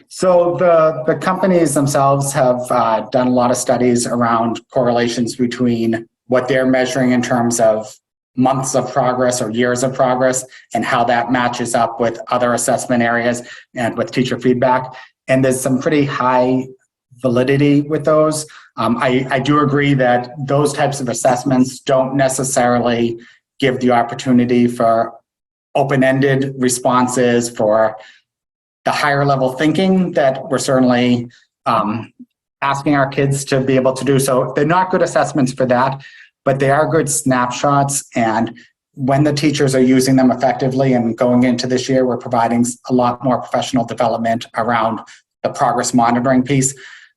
So the companies themselves have done a lot of studies around correlations between what they're measuring in terms of months of progress or years of progress, and how that matches up with other assessment areas and with teacher feedback. And there's some pretty high validity with those. I do agree that those types of assessments don't necessarily give the opportunity for open-ended responses, for the higher level thinking that we're certainly asking our kids to be able to do. So they're not good assessments for that, but they are good snapshots. And when the teachers are using them effectively, and going into this year, we're providing a lot more professional development around the progress monitoring piece.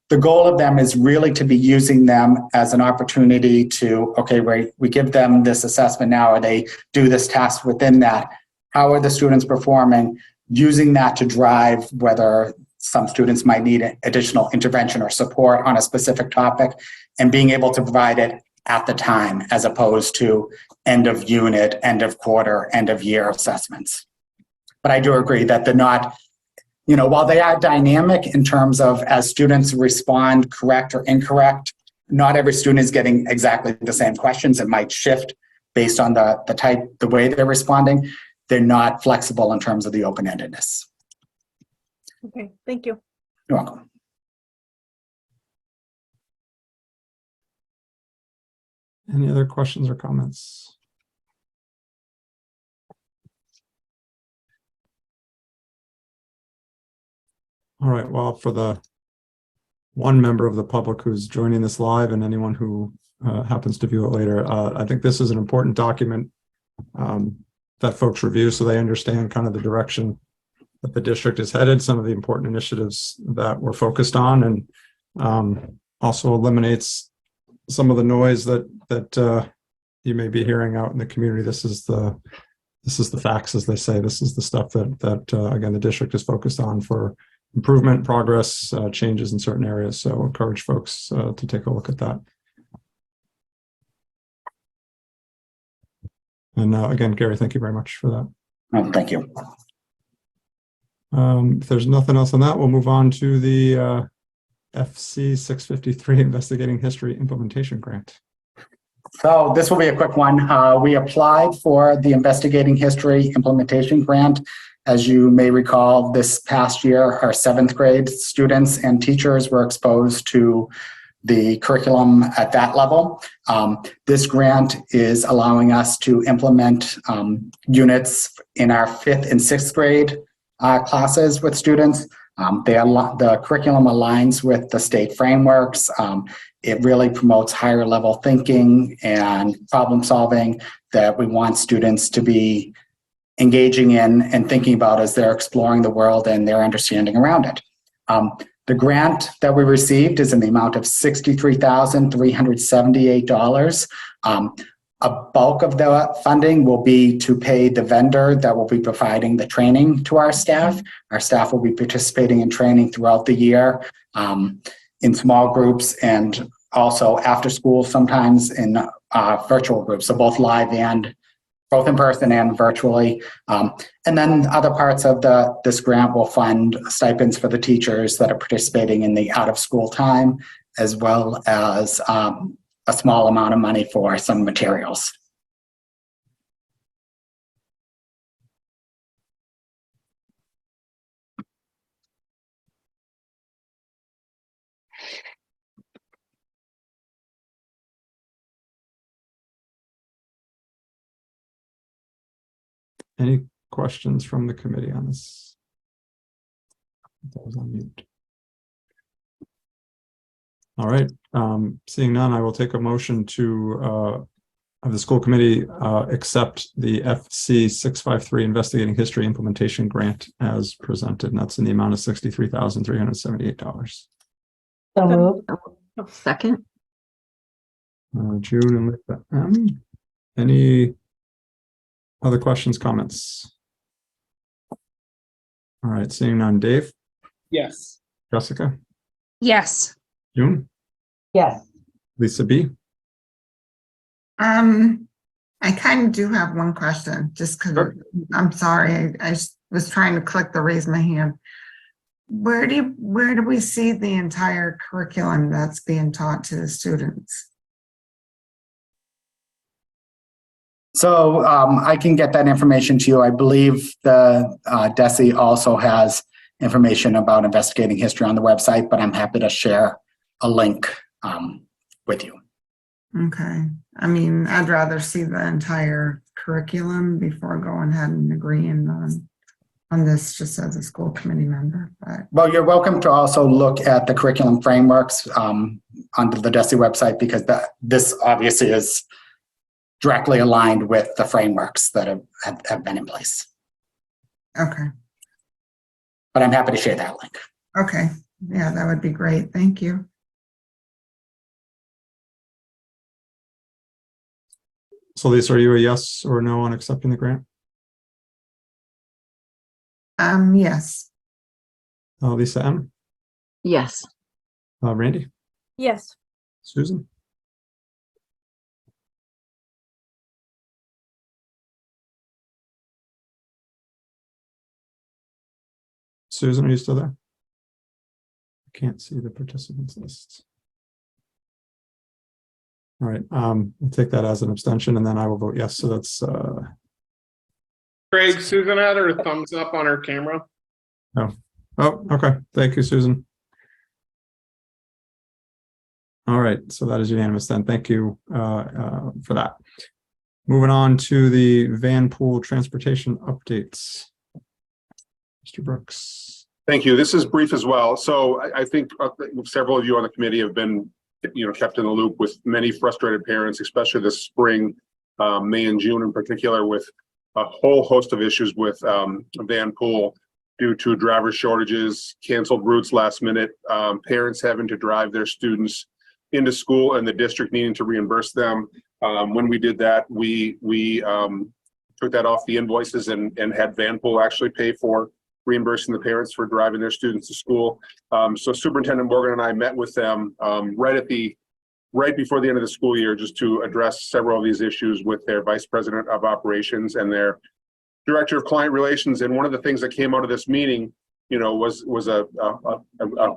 The goal of them is really to be using them as an opportunity to, okay, we give them this assessment now, or they do this task within that. How are the students performing? Using that to drive whether some students might need additional intervention or support on a specific topic, and being able to provide it at the time, as opposed to end of unit, end of quarter, end of year assessments. But I do agree that they're not, while they are dynamic in terms of as students respond correct or incorrect, not every student is getting exactly the same questions. It might shift based on the way they're responding. They're not flexible in terms of the open-endedness. Okay, thank you. You're welcome. Any other questions or comments? All right, well, for the one member of the public who's joining this live, and anyone who happens to view it later, I think this is an important document that folks review, so they understand kind of the direction that the district is headed, some of the important initiatives that we're focused on, and also eliminates some of the noise that you may be hearing out in the community. This is the facts, as they say. This is the stuff that again, the district is focused on for improvement, progress, changes in certain areas. So encourage folks to take a look at that. And again, Gary, thank you very much for that. Thank you. If there's nothing else on that, we'll move on to the FC 653 Investigating History Implementation Grant. So this will be a quick one. We applied for the Investigating History Implementation Grant. As you may recall, this past year, our 7th grade students and teachers were exposed to the curriculum at that level. This grant is allowing us to implement units in our 5th and 6th grade classes with students. The curriculum aligns with the state frameworks. It really promotes higher level thinking and problem solving that we want students to be engaging in and thinking about as they're exploring the world and their understanding around it. The grant that we received is in the amount of $63,378. A bulk of the funding will be to pay the vendor that will be providing the training to our staff. Our staff will be participating in training throughout the year in small groups and also after school, sometimes in virtual groups, so both live and both in person and virtually. And then other parts of this grant will fund stipends for the teachers that are participating in the out of school time, as well as a small amount of money for some materials. Any questions from the committee on this? That was on mute. All right, seeing none, I will take a motion to have the school committee accept the FC 653 Investigating History Implementation Grant as presented, and that's in the amount of $63,378. So moved. Second. June and Lisa M. Any other questions, comments? All right, seeing none. Dave? Yes. Jessica? Yes. June? Yes. Lisa B? I kind of do have one question, just because I'm sorry, I was trying to click the raise my hand. Where do we see the entire curriculum that's being taught to the students? So I can get that information to you. I believe the DESE also has information about investigating history on the website, but I'm happy to share a link with you. Okay. I mean, I'd rather see the entire curriculum before going ahead and agreeing on this just as a school committee member. But Well, you're welcome to also look at the curriculum frameworks onto the DESE website, because this obviously is directly aligned with the frameworks that have been in place. okay. But I'm happy to share that link. Okay. Yeah, that would be great. Thank you. So Lisa, are you a yes or no on accepting the grant? Yes. Lisa M? Yes. Randy? Yes. Susan? Susan, are you still there? I can't see the participants list. All right, I'll take that as an abstention, and then I will vote yes. So that's Craig, Susan had her thumbs up on her camera. oh, okay. Thank you, Susan. All right, so that is unanimous then. Thank you for that. Moving on to the van pool transportation updates. Mr. Brooks. Thank you. This is brief as well. So I think several of you on the committee have been, kept in the loop with many frustrated parents, especially this spring, May and June in particular, with a whole host of issues with van pool due to driver shortages, canceled routes last minute, parents having to drive their students into school and the district needing to reimburse them. When we did that, we took that off the invoices and had van pool actually pay for reimbursing the parents for driving their students to school. So Superintendent Morgan and I met with them right before the end of the school year, just to address several of these issues with their Vice President of Operations and their Director of Client Relations. And one of the things that came out of this meeting, was a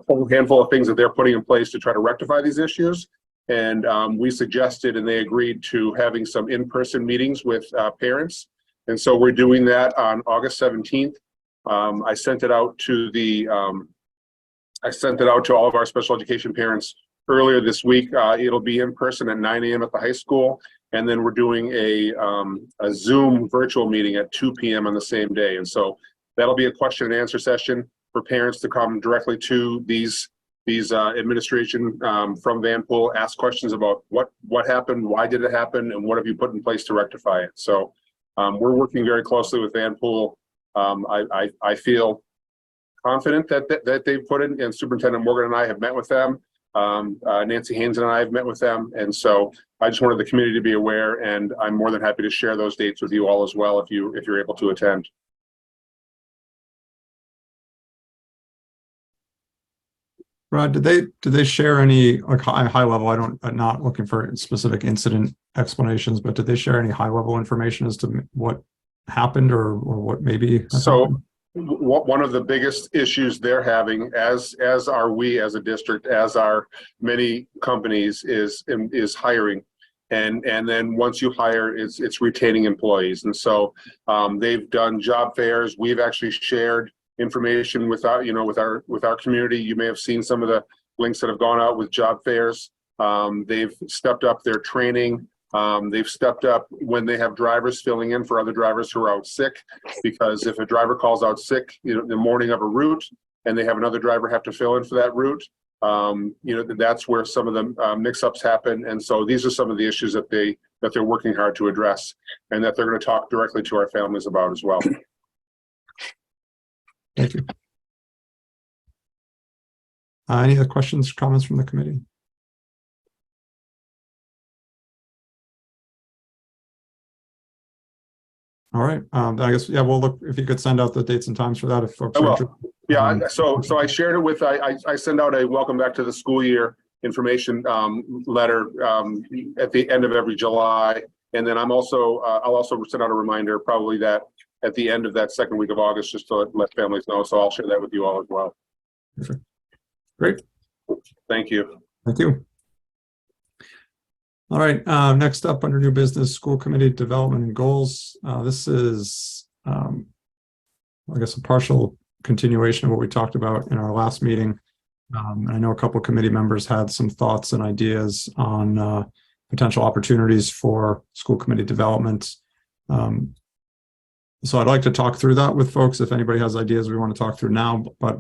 whole handful of things that they're putting in place to try to rectify these issues. And we suggested, and they agreed to, having some in-person meetings with parents. And so we're doing that on August 17th. I sent it out to all of our special education parents earlier this week. It'll be in person at 9 a.m. at the high school, and then we're doing a Zoom virtual meeting at 2 p.m. on the same day. And so that'll be a question and answer session. for parents to come directly to these administration from Vanpool, ask questions about what happened, why did it happen, and what have you put in place to rectify it. So we're working very closely with Vanpool. I feel confident that they've put in, and Superintendent Morgan and I have met with them. Nancy Haynes and I have met with them, and so I just wanted the community to be aware, and I'm more than happy to share those dates with you all as well if you're able to attend. Brad, did they share any like high level? I'm not looking for specific incident explanations, but did they share any high level information as to what happened or what maybe has happened? One of the biggest issues they're having, as are we as a district, as are many companies, is hiring. And then once you hire, it's retaining employees. And so they've done job fairs. We've actually shared information with our community. You may have seen some of the links that have gone out with job fairs. They've stepped up their training. They've stepped up when they have drivers filling in for other drivers who are out sick, because if a driver calls out sick, the morning of a route, and they have another driver have to fill in for that route, that's where some of the mix-ups happen. And so these are some of the issues that they're working hard to address, and that they're going to talk directly to our families about as well. Thank you. Any other questions, comments from the committee? All right. I guess, yeah, we'll look if you could send out the dates and times for that if folks are interested. Yeah, so I shared it with, I send out a welcome back to the school year information letter at the end of every July. And then I'll also send out a reminder probably that at the end of that second week of August, just to let families know. So I'll share that with you all as well. Perfect. Great. Thank you. Thank you. All right, next up under new business, school committee development and goals. This is, I guess, a partial continuation of what we talked about in our last meeting. I know a couple of committee members had some thoughts and ideas on potential opportunities for school committee development. So I'd like to talk through that with folks. If anybody has ideas we want to talk through now, but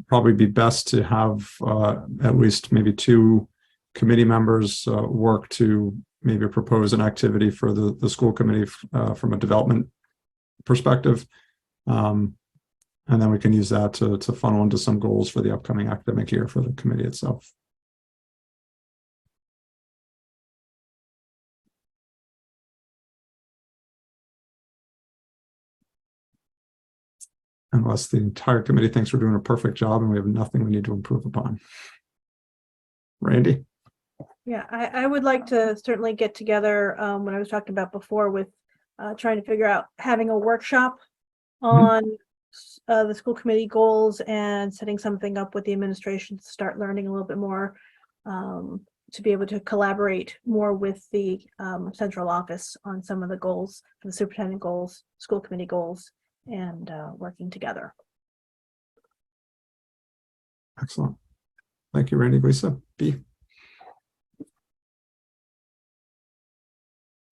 probably be best to have at least maybe two committee members work to maybe propose an activity for the school committee from a development perspective. And then we can use that to funnel into some goals for the upcoming academic year for the committee itself. Unless the entire committee thinks we're doing a perfect job and we have nothing we need to improve upon. Randy? Yeah, I would like to certainly get together when I was talking about before with trying to figure out having a workshop on the school committee goals and setting something up with the administration to start learning a little bit more, to be able to collaborate more with the central office on some of the goals, the superintendent goals, school committee goals, and working together. Excellent. Thank you, Randy. Lisa, B.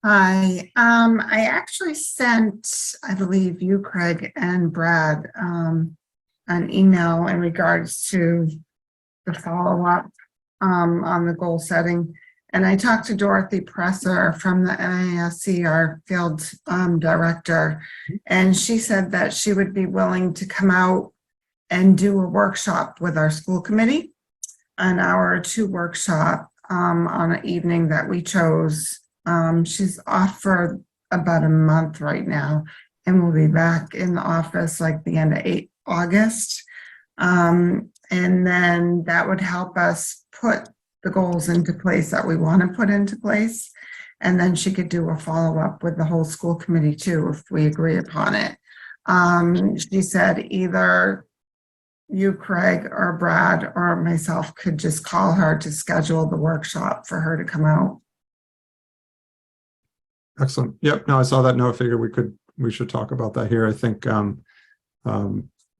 Hi, I actually sent, I believe you, Craig, and Brad, an email in regards to the follow-up on the goal setting. And I talked to Dorothy Presser from the NMRSD, our field director, and she said that she would be willing to come out and do a workshop with our school committee, an hour or two workshop on an evening that we chose. She's off for about a month right now, and we'll be back in the office like the end of August. And then that would help us put the goals into place that we want to put into place. And then she could do a follow-up with the whole school committee too, if we agree upon it. She said either you, Craig, or Brad, or myself could just call her to schedule the workshop for her to come out. Excellent. Yep. No, I saw that note. Figure we should talk about that here. I think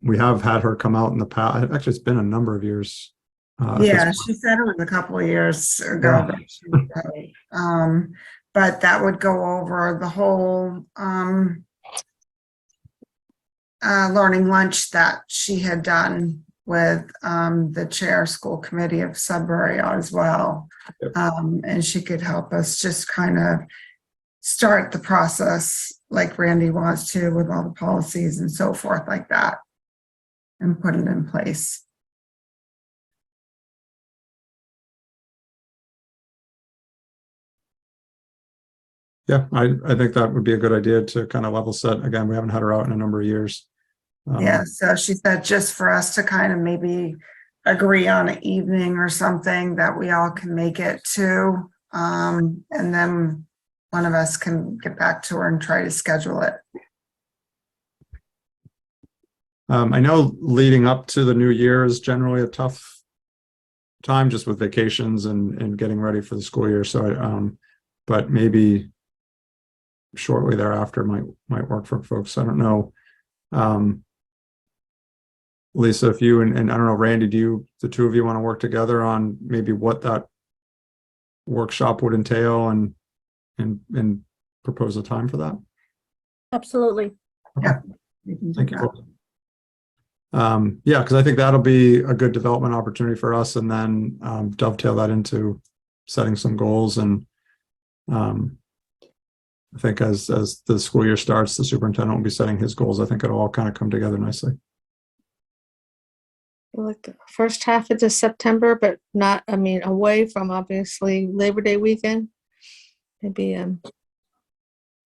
we have had her come out in the past. Actually, it's been a number of years. Yeah, she said it was a couple of years ago. Yeah. But that would go over the whole learning lunch that she had done with the chair school committee of Sudbury as well. Yep. And she could help us just kind of start the process like Randy wants to, with all the policies and so forth like that, and put it in place. Yeah, I think that would be a good idea to kind of level set. Again, we haven't had her out in a number of years. Yeah, so she said just for us to kind of maybe agree on an evening or something that we all can make it to. And then one of us can get back to her and try to schedule it. I know leading up to the new year is generally a tough time, just with vacations and getting ready for the school year. So, but maybe shortly thereafter might work for folks. I don't know. Lisa, if you and I don't know, Randy, the two of you want to work together on maybe what that workshop would entail and propose a time for that? Absolutely. Yeah. Thank you. Yeah, because I think that'll be a good development opportunity for us, and then dovetail that into setting some goals. And I think as the school year starts, the superintendent will be setting his goals. I think it'll all kind of come together nicely. Like the first half of September, but not, I mean, away from obviously Labor Day weekend. Maybe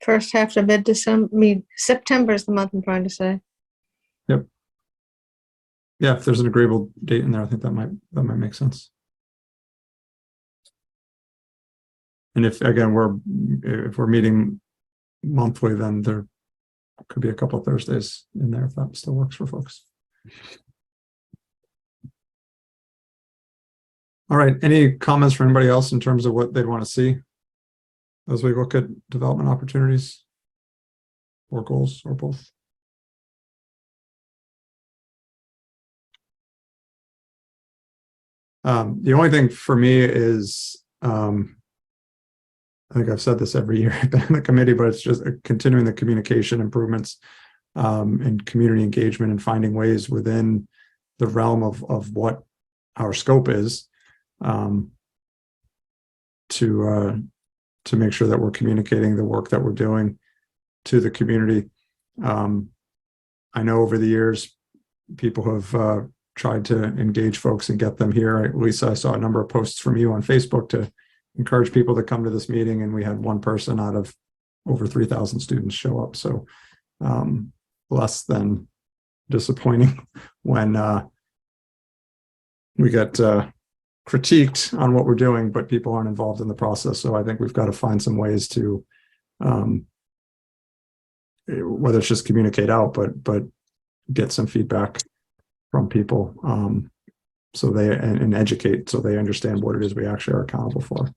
first half to mid-December. I mean, September is the month I'm trying to say. Yep. Yeah, if there's an agreeable date in there, I think that might make sense. And if we're meeting monthly, then there could be a couple of Thursdays in there if that still works for folks. All right. Any comments from anybody else in terms of what they'd want to see as we look at development opportunities or goals or both? The only thing for me is, I think I've said this every year I've been in the committee, but it's just continuing the communication improvements and community engagement and finding ways within the realm of what our scope is to make sure that we're communicating the work that we're doing to the community. I know over the years, people have tried to engage folks and get them here. Lisa, I saw a number of posts from you on Facebook to encourage people to come to this meeting, and we had one person out of over 3,000 students show up. So less than disappointing when we get critiqued on what we're doing, but people aren't involved in the process. So I think we've got to find some ways to, whether it's just communicate out, but get some feedback from people, so they and educate so they understand what it is we actually are accountable for.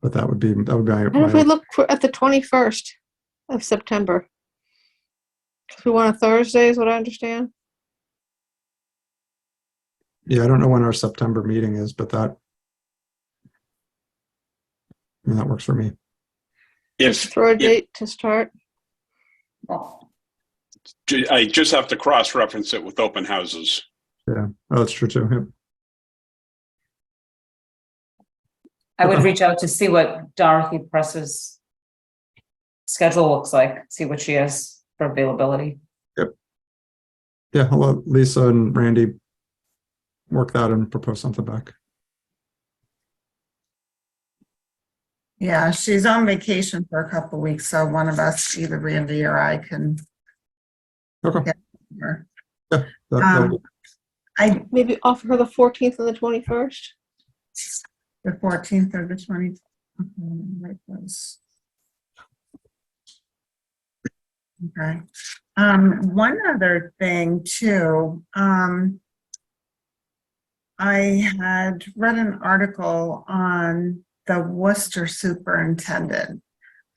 But that would be my. And if we look at the 21st of September, if we want a Thursday, is what I understand. Yeah, I don't know when our September meeting is, but that works for me. Throw a date to start. I just have to cross-reference it with open houses. Yeah, oh, that's true too. Yep. I would reach out to see what Dorothy Press's schedule looks like, see what she has for availability. Yep. Yeah, I'll let Lisa and Randy work that and propose something back. Yeah, she's on vacation for a couple of weeks, so one of us, either Randy or I, can. Okay. Get her. Yeah, I Maybe offer her the 14th and the 21st. the 14th or the 20th. Okay. One other thing too. I had read an article on the Worcester superintendent,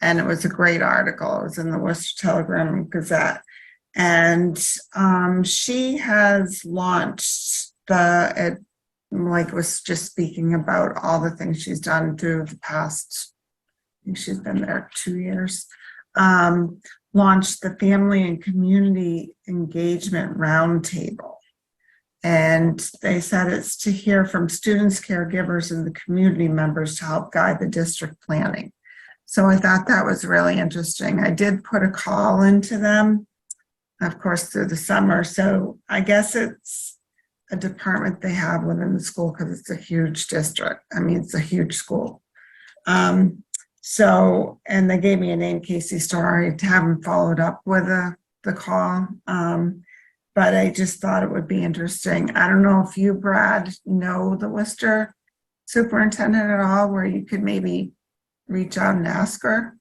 and it was a great article. It was in the Worcester Telegram and Gazette. And she has launched was just speaking about all the things she's done through the past, I think she's been there 2 years. launched the Family and Community Engagement Roundtable. And they said it's to hear from students, caregivers, and the community members to help guide the district planning. So I thought that was really interesting. I did put a call into them, of course, through the summer. So I guess it's a department they have within the school because it's a huge district. I mean, it's a huge school. So, and they gave me a name, Casey Starr. I haven't followed up with the call. But I just thought it would be interesting. I don't know if you, Brad, know the Worcester superintendent at all, where you could maybe reach out and ask her.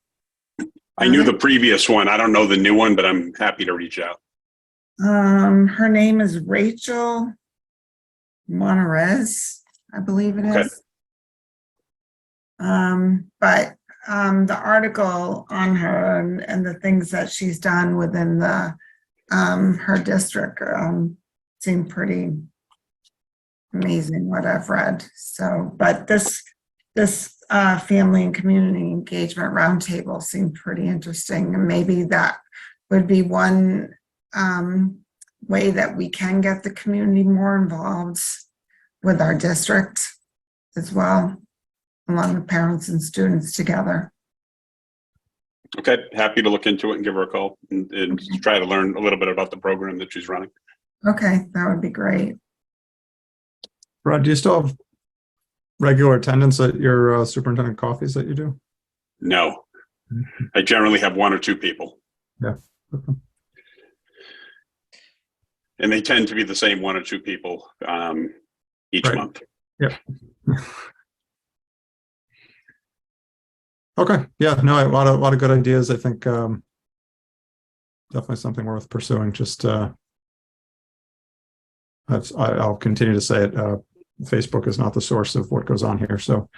I knew the previous one. I don't know the new one, but I'm happy to reach out. Her name is Rachel Monterez, I believe it is. But the article on her and the things that she's done within the her district seemed pretty amazing what I've read. So, but this family and community engagement roundtable seemed pretty interesting, and maybe that would be one way that we can get the community more involved with our district as well, along with parents and students together. Okay, happy to look into it and give her a call and try to learn a little bit about the program that she's running. Okay, that would be great. Brad, do you still have regular attendance at your superintendent coffees that you do? No, I generally have one or two people. Yeah. Okay. And they tend to be the same one or two people each month. Yeah. Okay. Yeah. No, a lot of good ideas. I think definitely something worth pursuing. Just I'll continue to say it. Facebook is not the source of what goes on here, so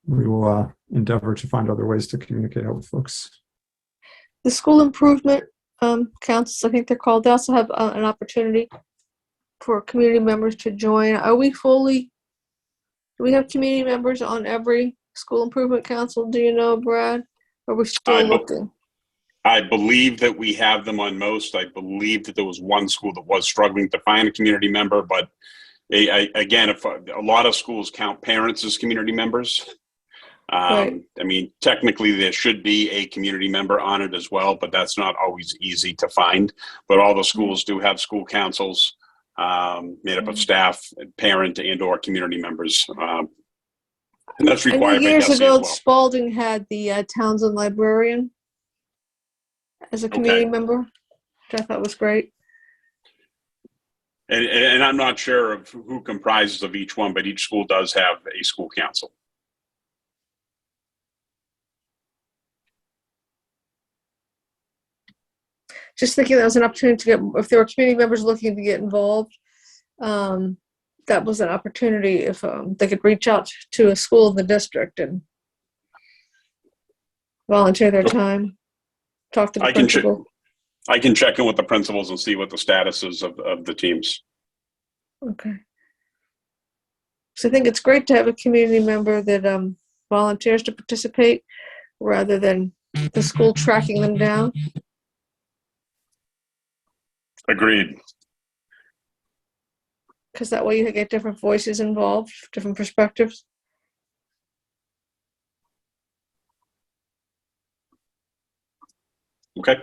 we will endeavor to find other ways to communicate out with folks. The school improvement councils, I think they're called. They also have an opportunity for community members to join. Do we have community members on every school improvement council? Do you know, Brad? Or are we still looking? I believe that we have them on most. I believe that there was one school that was struggling to find a community member, but again, if a lot of schools count parents as community members, Right. I mean, technically there should be a community member on it as well, but that's not always easy to find. But all the schools do have school councils made up of staff, parent, and/or community members. And that's I know required by years DESE as ago, well. Spalding had the Townsend librarian as a community member, which I thought was great. And I'm not sure of who comprises of each one, but each school does have a school council. Just thinking that was an opportunity to get, if there were community members looking to get involved, that was an opportunity if they could reach out to a school in the district and volunteer their time, talk to the principal. I can check in with the principals and see what the status is of the teams. Okay. So I think it's great to have a community member that volunteers to participate rather than the school tracking them down. Agreed. Because that way you get different voices involved, different perspectives. Okay.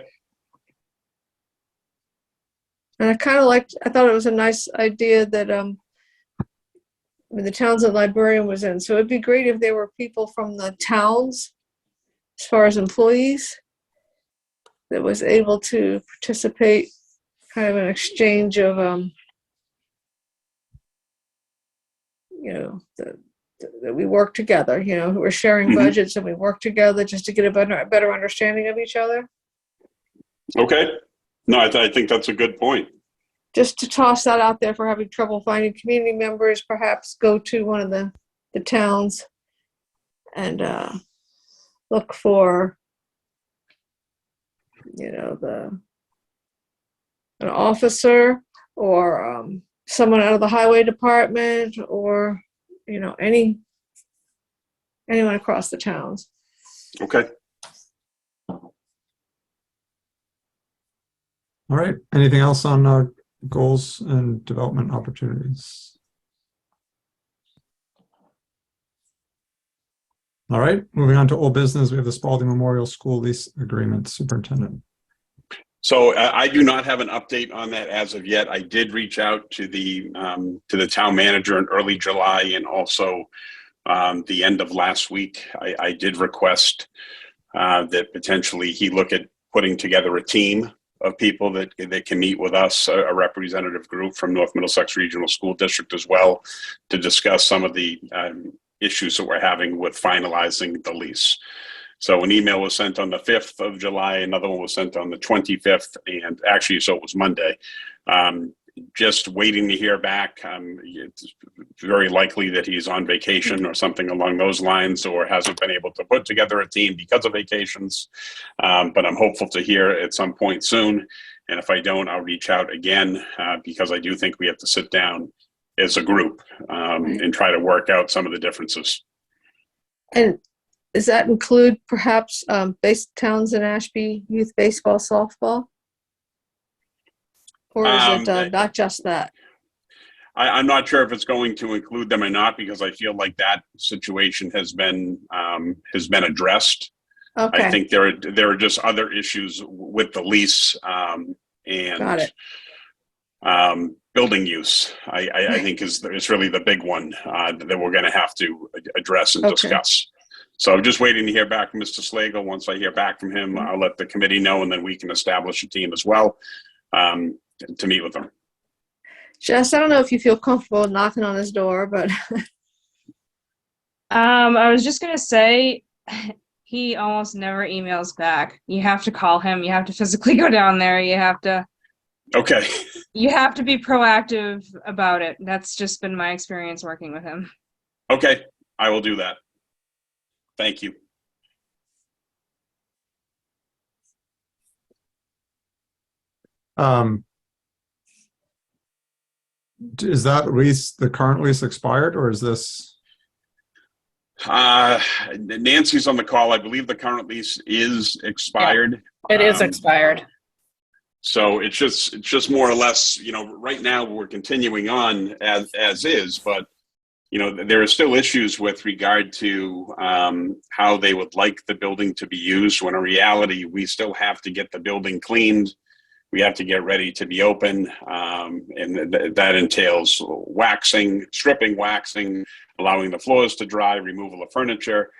And I thought it was a nice idea that the Townsend librarian was in. So it'd be great if there were people from the towns, as far as employees, that was able to participate, kind of an exchange of, that we work together, we're sharing budgets and we work together just to get a better understanding of each other. Okay. No, I think that's a good point. Just to toss that out there for having trouble finding community members, perhaps go to one of the towns and look for, an officer or someone out of the highway department or, anyone across the towns. Okay. All right. Anything else on goals and development opportunities? All right. Moving on to old business. We have the Spalding Memorial School lease agreement. Superintendent. So I do not have an update on that as of yet. I did reach out to the town manager in early July and also the end of last week. I did request that potentially he look at putting together a team of people that can meet with us, a representative group from North Middlesex Regional School District as well, to discuss some of the issues that we're having with finalizing the lease. So an email was sent on the 5th of July, another one was sent on the 25th, and actually, so it was Monday. Just waiting to hear back. It's very likely that he's on vacation or something along those lines, or hasn't been able to put together a team because of vacations. But I'm hopeful to hear at some point soon. And if I don't, I'll reach out again because I do think we have to sit down as a group and try to work out some of the differences. And does that include perhaps Townsend Ashby youth baseball, softball? Or is it not just that? I'm not sure if it's going to include them or not, because I feel like that situation has been addressed. Okay. I think there are just other issues with the lease and Got it. Building use. I think is really the big one that we're going to have to address and discuss. So I'm just waiting to hear back from Mr. Slagle. Once I hear back from him, I'll let the committee know, and then we can establish a team as well to meet with them. Jess, I don't know if you feel comfortable knocking on his door, but I was just gonna say he almost never emails back. You have to call him. You have to physically go down there. You have to be proactive about it. That's just been my experience working with him. Okay, I will do that. Thank you. Is that lease, the current lease expired, or is this? Nancy's on the call. I believe the current lease is expired. It is expired. So it's just more or less, right now we're continuing on as is, but there are still issues with regard to how they would like the building to be used, when in reality, we still have to get the building cleaned. We have to get ready to be open, and that entails waxing, stripping, waxing, allowing the floors to dry, removal of furniture.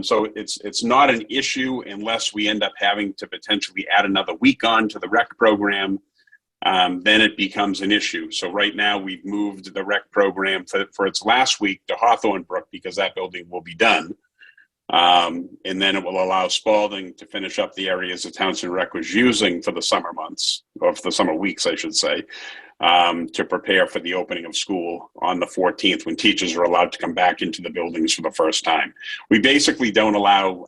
So it's not an issue unless we end up having to potentially add another week on to the rec program. Then it becomes an issue. So right now we've moved the rec program for its last week to Hawthorne Brook, because that building will be done. And then it will allow Spalding to finish up the areas that Townsend Rec was using for the summer months, or for the summer weeks, I should say, to prepare for the opening of school on the 14th, when teachers are allowed to come back into the buildings for the first time. We basically don't allow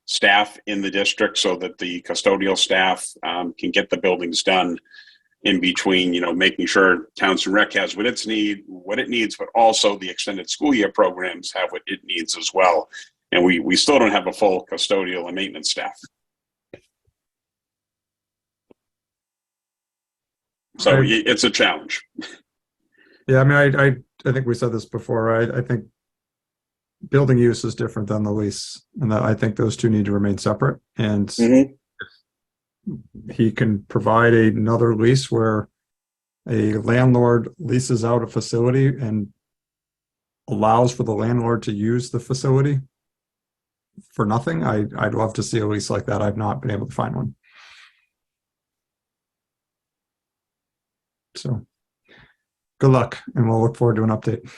staff in the district so that the custodial staff can get the buildings done in between, making sure Townsend Rec has what it needs, but also the extended school year programs have what it needs as well. And we still don't have a full custodial and maintenance staff. So it's a challenge. Yeah, I mean, I think we said this before, right? I think building use is different than the lease, and that I think those two need to remain separate. And he can provide another lease where a landlord leases out a facility and allows for the landlord to use the facility for nothing. I'd love to see a lease like that. I've not been able to find one. So good luck, and we'll look forward to an update.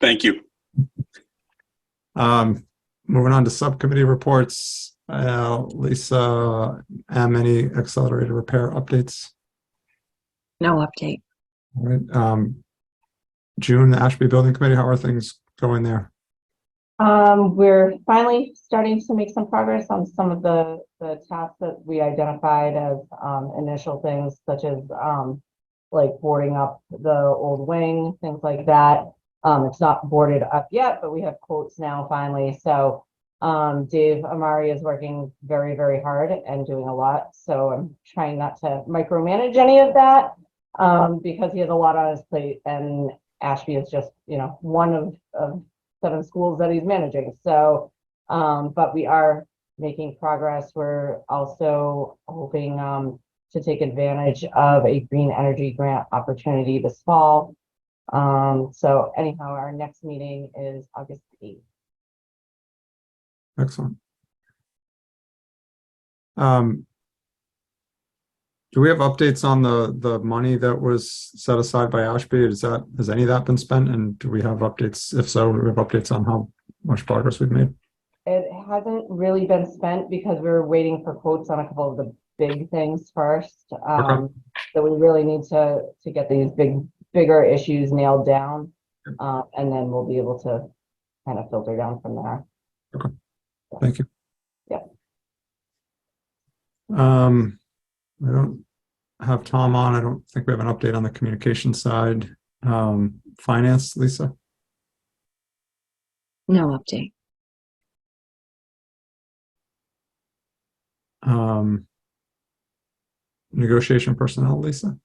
Thank you. Moving on to subcommittee reports. Lisa, any accelerated repair updates? No update. All right. June, the Ashby Building Committee, how are things going there? We're finally starting to make some progress on some of the tasks that we identified as initial things, such as like boarding up the old wing, things like that. It's not boarded up yet, but we have quotes now finally. So Dave Amari is working very, very hard and doing a lot. So I'm trying not to micromanage any of that because he has a lot on his plate, and Ashby is just, one of 7 schools that he's managing. So, but we are making progress. We're also hoping to take advantage of a green energy grant opportunity this fall. So anyhow, our next meeting is August 8th. Excellent. Do we have updates on the money that was set aside by Ashby? Has any of that been spent? And do we have updates? If so, do we have updates on how much progress we've made? It hasn't really been spent because we're waiting for quotes on a couple of the big things first. So we really need to get these bigger issues nailed down. And then we'll be able to kind of filter down from there. Okay. Thank you. Yeah. I don't have Tom on. I don't think we have an update on the communication side. Finance, Lisa? No update. Negotiation personnel, Lisa?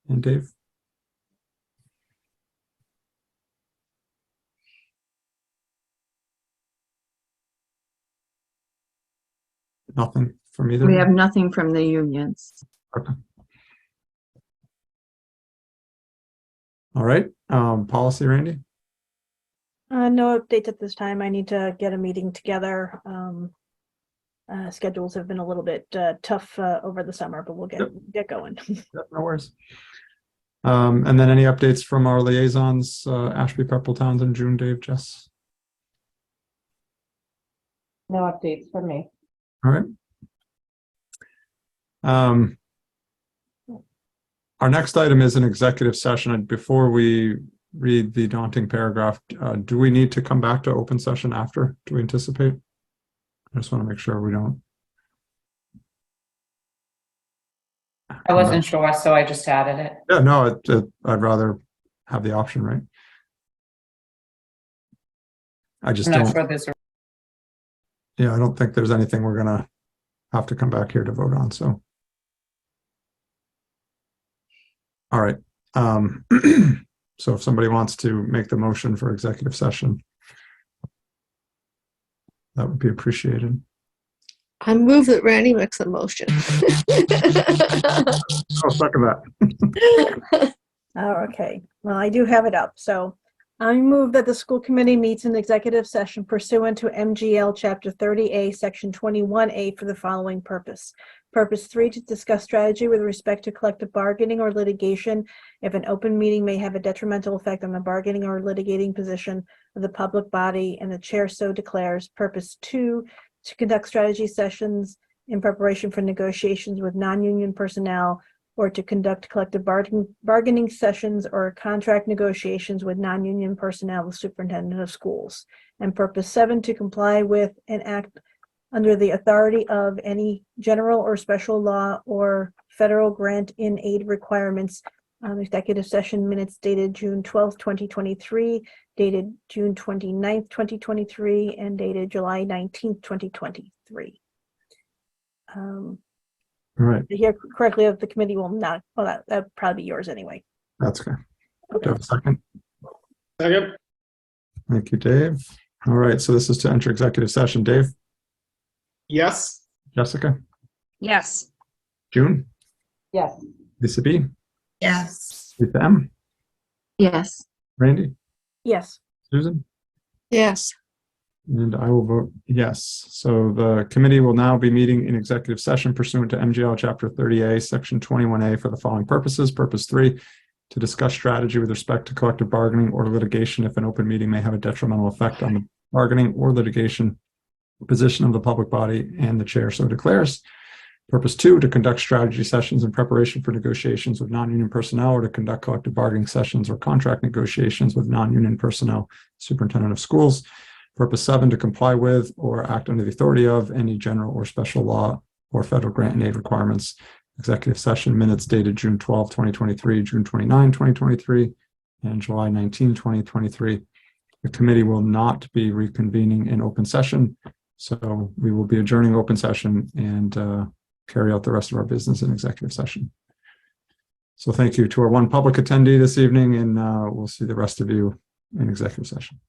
And Dave? Nothing from either? We have nothing from the unions. Okay. All right. Policy, Randy? No updates at this time. I need to get a meeting together. Schedules have been a little bit tough over the summer, but we'll get going. No worries. And then any updates from our liaisons, Ashby, Pepperell, Townsend, June, Dave, Jess? No updates from me. All right. Our next item is an executive session. And before we read the daunting paragraph, do we need to come back to open session after? Do we anticipate? I just want to make sure we don't. I wasn't sure, so I just added it. Yeah, no, I'd rather have the option, right? I just I'm not don't. sure there's a Yeah, I don't think there's anything we're gonna have to come back here to vote on, so. All right. So if somebody wants to make the motion for executive session, that would be appreciated. I move that Randy makes the motion. I'll second that. Oh, okay. Well, I do have it up. So I move that the school committee meets in executive session pursuant to MGL Chapter 30A, Section 21A for the following purpose. Purpose 3, to discuss strategy with respect to collective bargaining or litigation if an open meeting may have a detrimental effect on the bargaining or litigating position of the public body and the chair so declares. Purpose 2, to conduct strategy sessions in preparation for negotiations with non-union personnel or to conduct collective bargaining sessions or contract negotiations with non-union personnel, the superintendent of schools. And purpose 7, to comply with and act under the authority of any general or special law or federal grant in aid requirements. Executive session minutes dated June 12th, 2023, dated June 29th, 2023, and dated July 19th, 2023. All right, Here correctly, the committee will not, well, that'd probably be yours anyway. that's good. Do you have a second? Second. Thank you, Dave. All right, so this is to enter executive session. Dave? Yes. Jessica? Yes. June? Yes. Lisa B? Yes. Lisa M? Yes. Randy? Yes. Susan? Yes. And I will vote yes. So the committee will now be meeting in executive session pursuant to MGL Chapter 30A, Section 21A for the following purposes. Purpose 3, to discuss strategy with respect to collective bargaining or litigation if an open meeting may have a detrimental effect on the bargaining or litigation position of the public body and the chair so declares. Purpose 2, to conduct strategy sessions in preparation for negotiations with non-union personnel or to conduct collective bargaining sessions or contract negotiations with non-union personnel, superintendent of schools. Purpose 7, to comply with or act under the authority of any general or special law or federal grant and aid requirements. Executive session minutes dated June 12, 2023, June 29, 2023, and July 19, 2023. The committee will not be reconvening in open session. So we will be adjourning open session and carry out the rest of our business in executive session. So thank you to our one public attendee this evening, and we'll see the rest of you in executive session.